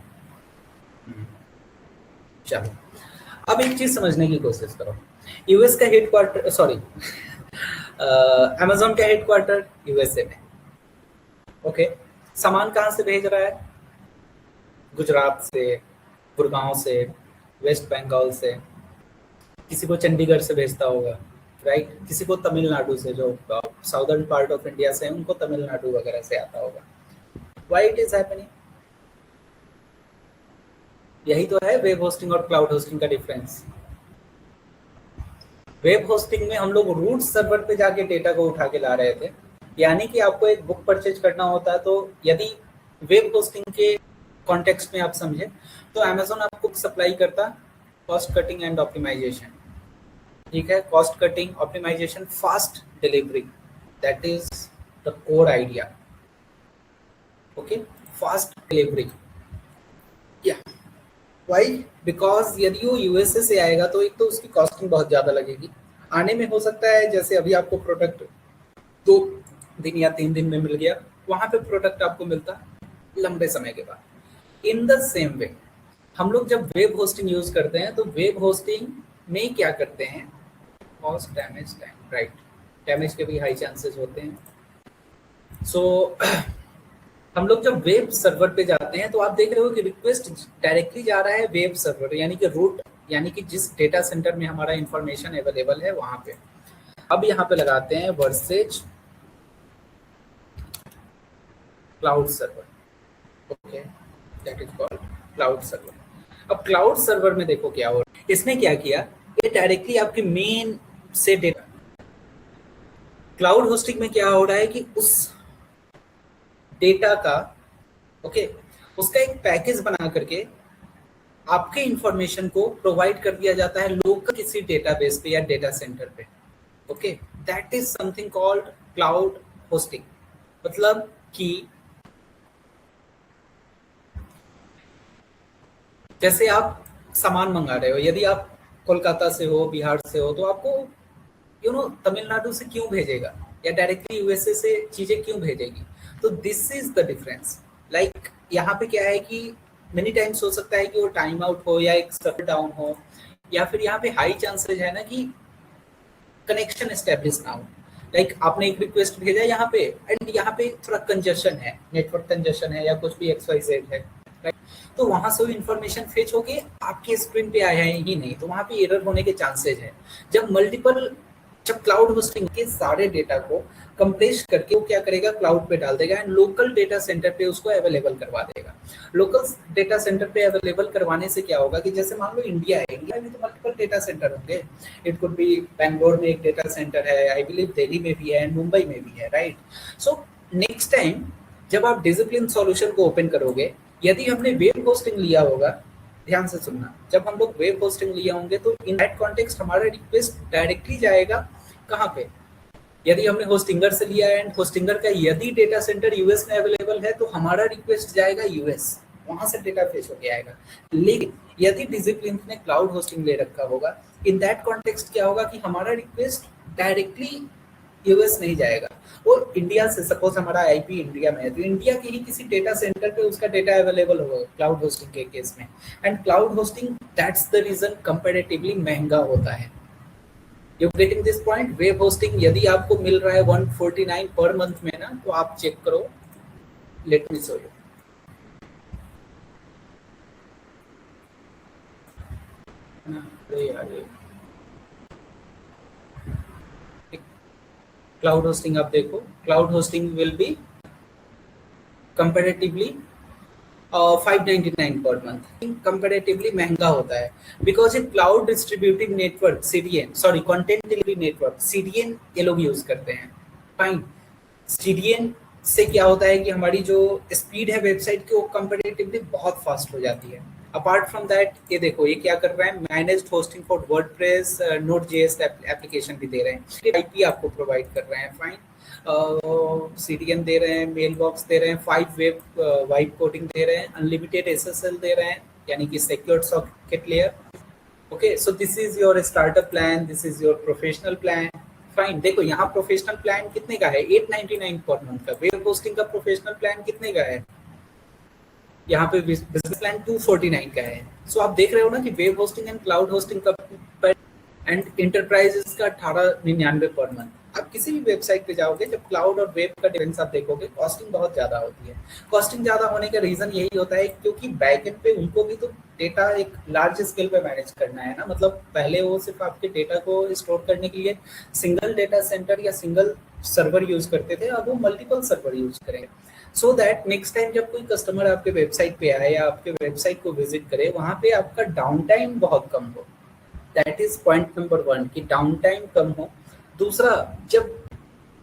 S2: चलो, अब एक चीज समझने की कोशिश करो। यूएस का हेडक्वार्टर, सॉरी, अमेज़न का हेडक्वार्टर यूएसए में, ओके। सामान कहाँ से भेज रहा है? गुजरात से, गुड़गांव से, वेस्ट बंगाल से, किसी को चंडीगढ़ से भेजता होगा, राइट। किसी को तमिलनाडु से, जो साउदर्न पार्ट ऑफ इंडिया से है उनको तमिलनाडु वगैरह से आता होगा। Why it is happening? यही तो है वेब होस्टिंग और क्लाउड होस्टिंग का डिफरेंस। वेब होस्टिंग में हम लोग रूट सर्वर पे जाके डेटा को उठा के ला रहे थे, यानी कि आपको एक बुक परचेज करना होता है, तो यदि वेब होस्टिंग के कॉन्टेक्स्ट में आप समझे तो अमेजोन आपको सप्लाई करता कॉस्ट कटिंग एंड ऑप्टिमाइजेशन, ठीक है, cost cutting, optimization, fast delivery, that is the core idea. Okay, fast delivery, या वाई, बिकॉज यदि वो यूएसए से आएगा तो एक तो उसकी कॉस्टिंग बहुत ज़्यादा लगेगी, आने में हो सकता है जैसे अभी आपको प्रोडक्ट 2 दिन या 3 दिन में मिल गया, वहाँ पे प्रोडक्ट आपको मिलता लंबे समय के बाद। इन द सेम वे हम लोग जब वेब होस्टिंग यूज करते हैं तो वेब होस्टिंग में क्या करते हैं, cost, damage, time, right, damage के भी हाई चांसेस होते हैं। सो हम लोग जब वेब सर्वर पे जाते हैं तो आप देख रहे हो कि रिक्वेस्ट डायरेक्टली जा रहा है वेब सर्वर, यानी कि रूट, यानी कि जिस डेटा सेंटर में हमारा इंफॉर्मेशन अवेलेबल है वहां पे। अब यहाँ पे लगाते हैं versus cloud server, okay, that is called cloud server. अब क्लाउड सर्वर में देखो क्या हो रहा है, इसने क्या किया, ये डायरेक्टली आपके मेन से डेटा, क्लाउड होस्टिंग में क्या हो रहा है कि उस डेटा का, ओके, उसका एक पैकेज बना करके आपके इंफॉर्मेशन को प्रोवाइड कर दिया जाता है लोकल किसी डेटाबेस पे या डेटा सेंटर पे, okay, that is something called cloud hosting. मतलब कि जैसे आप सामान मंगा रहे हो, यदि आप कोलकाता से हो, बिहार से हो, तो आपको तमिलनाडु से क्यों भेजेगा या डायरेक्टली यूएसए से चीजें क्यों भेजेगी, तो this is the difference. Like यहाँ पे क्या है कि मेनी टाइम्स हो सकता है कि वो टाइम आउट हो या एक सर्वर डाउन हो, या फिर यहाँ पे हाई चांसेस है ना कि कनेक्शन एस्टेब्लिश ना हो। लाइक आपने एक रिक्वेस्ट भेजा यहाँ पे एंड यहाँ पे थोड़ा कंजेशन है, नेटवर्क कंजेशन है या कुछ भी XYZ है, राइट, तो वहां से वो इन्फॉर्मेशन फेच होके आपके स्क्रीन पे आया ही नहीं, तो वहां पे एरर होने के चांसेस है। जब क्लाउड होस्टिंग के सारे डेटा को कंप्रेस करके वो क्या करेगा, क्लाउड पे डाल देगा एंड लोकल डेटा सेंटर पे उसको अवेलेबल करवा देगा। लोकल डेटा सेंटर पे अवेलेबल करवाने से क्या होगा कि जैसे मान लो इंडिया है, इंडिया में तो मल्टीपल डेटा सेंटर होंगे, इट कुड बी बैंगलोर में एक डेटा सेंटर है, आई बिलीव दिल्ली में भी है, मुंबई में भी है, राइट। सो नेक्स्ट टाइम जब आप डिसिप्लिन सॉल्यूशन को ओपन करोगे, यदि हमने वेब होस्टिंग लिया होगा, ध्यान से सुनना, जब हम लोग वेब होस्टिंग लिए होंगे तो इन दैट कॉन्टेक्स्ट हमारा रिक्वेस्ट डायरेक्टली जाएगा कहाँ पे, यदि हमने होस्टिंगर से लिया है एंड होस्टिंगर का यदि डेटा सेंटर यूएस में अवेलेबल है तो हमारा रिक्वेस्ट जाएगा यूएस, वहां से डेटा फेच होके आएगा। लेकिन यदि डिसिप्लिन ने क्लाउड होस्टिंग ले रखा होगा, इन दैट कॉन्टेक्स्ट क्या होगा कि हमारा रिक्वेस्ट डायरेक्टली यूएस नहीं जाएगा, और इंडिया से, सपोज हमारा आईपी इंडिया में है तो इंडिया के ही किसी डेटा सेंटर पे उसका डेटा अवेलेबल होगा क्लाउड होस्टिंग के केस में। And cloud hosting, that's the reason comparatively महंगा होता है। You getting this point. Web hosting यदि आपको मिल रहा है 149 पर मंथ में ना, तो आप चेक करो, late me show you. Cloud hosting आप देखो, cloud hosting will be comparatively 599 per month, comparatively महंगा होता है बिकॉज ये cloud distributive network CDN, sorry content delivery network CDN ये लोग यूज करते हैं। फाइन, CDN से क्या होता है कि हमारी जो स्पीड है वेबसाइट की वो कंपैरेटिवली बहुत फास्ट हो जाती है। अपार्ट फ्रॉम दैट, ये देखो ये क्या कर रहा है, managed hosting for WordPress, Node.js application भी दे रहे हैं, IP आपको प्रोवाइड कर रहे हैं, फाइन, CDN दे रहे हैं, मेल बॉक्स दे रहे हैं, 5 वेब वाइब कोडिंग दे रहे हैं, अनलिमिटेड SSL दे रहे हैं, यानी कि secured socket layer. Okay, so this is your startup plan, this is your professional plan. Fine, देखो यहाँ प्रोफेशनल प्लान कितने का है, 899 पर मंथ का। वेब होस्टिंग का प्रोफेशनल प्लान कितने का है, यहाँ पे बिजनेस प्लान 249 का है। सो आप देख रहे हो ना कि web hosting and cloud hosting का एंड इंटरप्राइजेस का 1899 पर मंथ। आप किसी भी वेबसाइट पे जाओगे, जब क्लाउड और वेब का डिफरेंस आप देखोगे, कॉस्टिंग बहुत ज्यादा होती है। कॉस्टिंग ज्यादा होने का रीजन यही होता है क्योंकि बैकएंड पे उनको भी तो डेटा एक लार्ज स्केल पे मैनेज करना है ना। मतलब पहले वो सिर्फ आपके डेटा को स्टोर करने के लिए सिंगल डेटा सेंटर या सिंगल सर्वर यूज करते थे, अब वो मल्टीपल सर्वर यूज करेंगे, सो दैट नेक्स्ट टाइम जब कोई कस्टमर आपके वेबसाइट पे आए या आपके वेबसाइट को विजिट करे, वहां पे आपका डाउन टाइम बहुत कम हो। दैट इज पॉइंट नंबर 1 कि डाउन टाइम कम हो। दूसरा, जब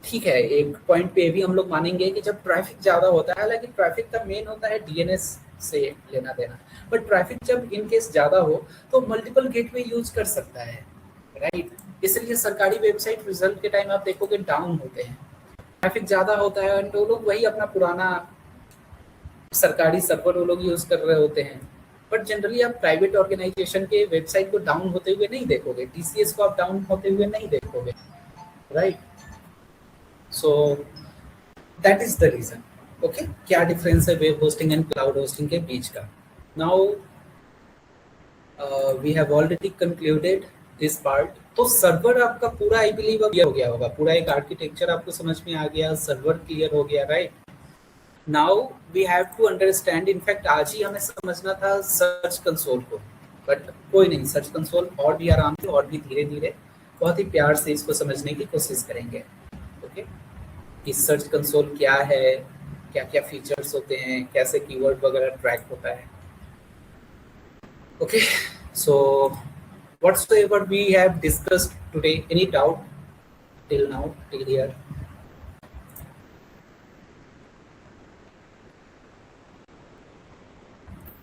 S2: ठीक है, एक पॉइंट पे भी हम लोग मानेंगे कि जब ट्रैफिक ज़्यादा होता है, हालांकि ट्रैफिक का मेन होता है डीएनएस से लेना देना, बट ट्रैफिक जब इन केस ज़्यादा हो तो मल्टीपल गेटवे यूज कर सकता है, राइट। इसलिए सरकारी वेबसाइट रिजल्ट के टाइम आप देखोगे डाउन होते हैं, ट्रैफिक ज़्यादा होता है, तो लोग वही अपना पुराना सरकारी सर्वर वो लोग यूज कर रहे होते हैं। बट जनरली आप प्राइवेट ऑर्गेनाइजेशन के वेबसाइट को डाउन होते हुए नहीं देखोगे, टीसीएस को आप डाउन होते हुए नहीं देखोगे, right. So that is the reason. Okay, क्या डिफरेंस है web hosting and cloud hosting के बीच का। Now we have already concluded this part. तो सर्वर आपका पूरा आई बिलीव अब हो गया होगा, पूरा एक आर्किटेक्चर आपको समझ में आ गया, सर्वर क्लियर हो गया, right. Now we have to understand, in fact आज ही हमें समझना था सर्च कंसोल को, बट कोई नहीं, सर्च कंसोल और भी आराम से और भी धीरे धीरे बहुत ही प्यार से इसको समझने की कोशिश करेंगे। ओके, कि सर्च कंसोल क्या है, क्या क्या फीचर्स होते हैं, कैसे कीवर्ड वगैरह ट्रैक होता है। Okay, so whatsoever we have discussed today, any doubt till now, till here?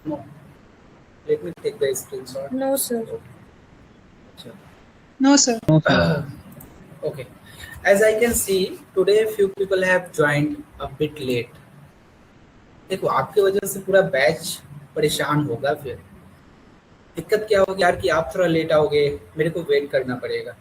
S2: No. Let me take the screenshot.
S5: No, sir.
S6: No, sir.
S2: Okay. As I can see, today few people have joined a bit late. देखो, आपकी वजह से पूरा batch परेशान होगा। फिर दिक्कत क्या होगी यार कि आप थोड़ा लेट आओगे, मेरे को वेट करना पड़ेगा।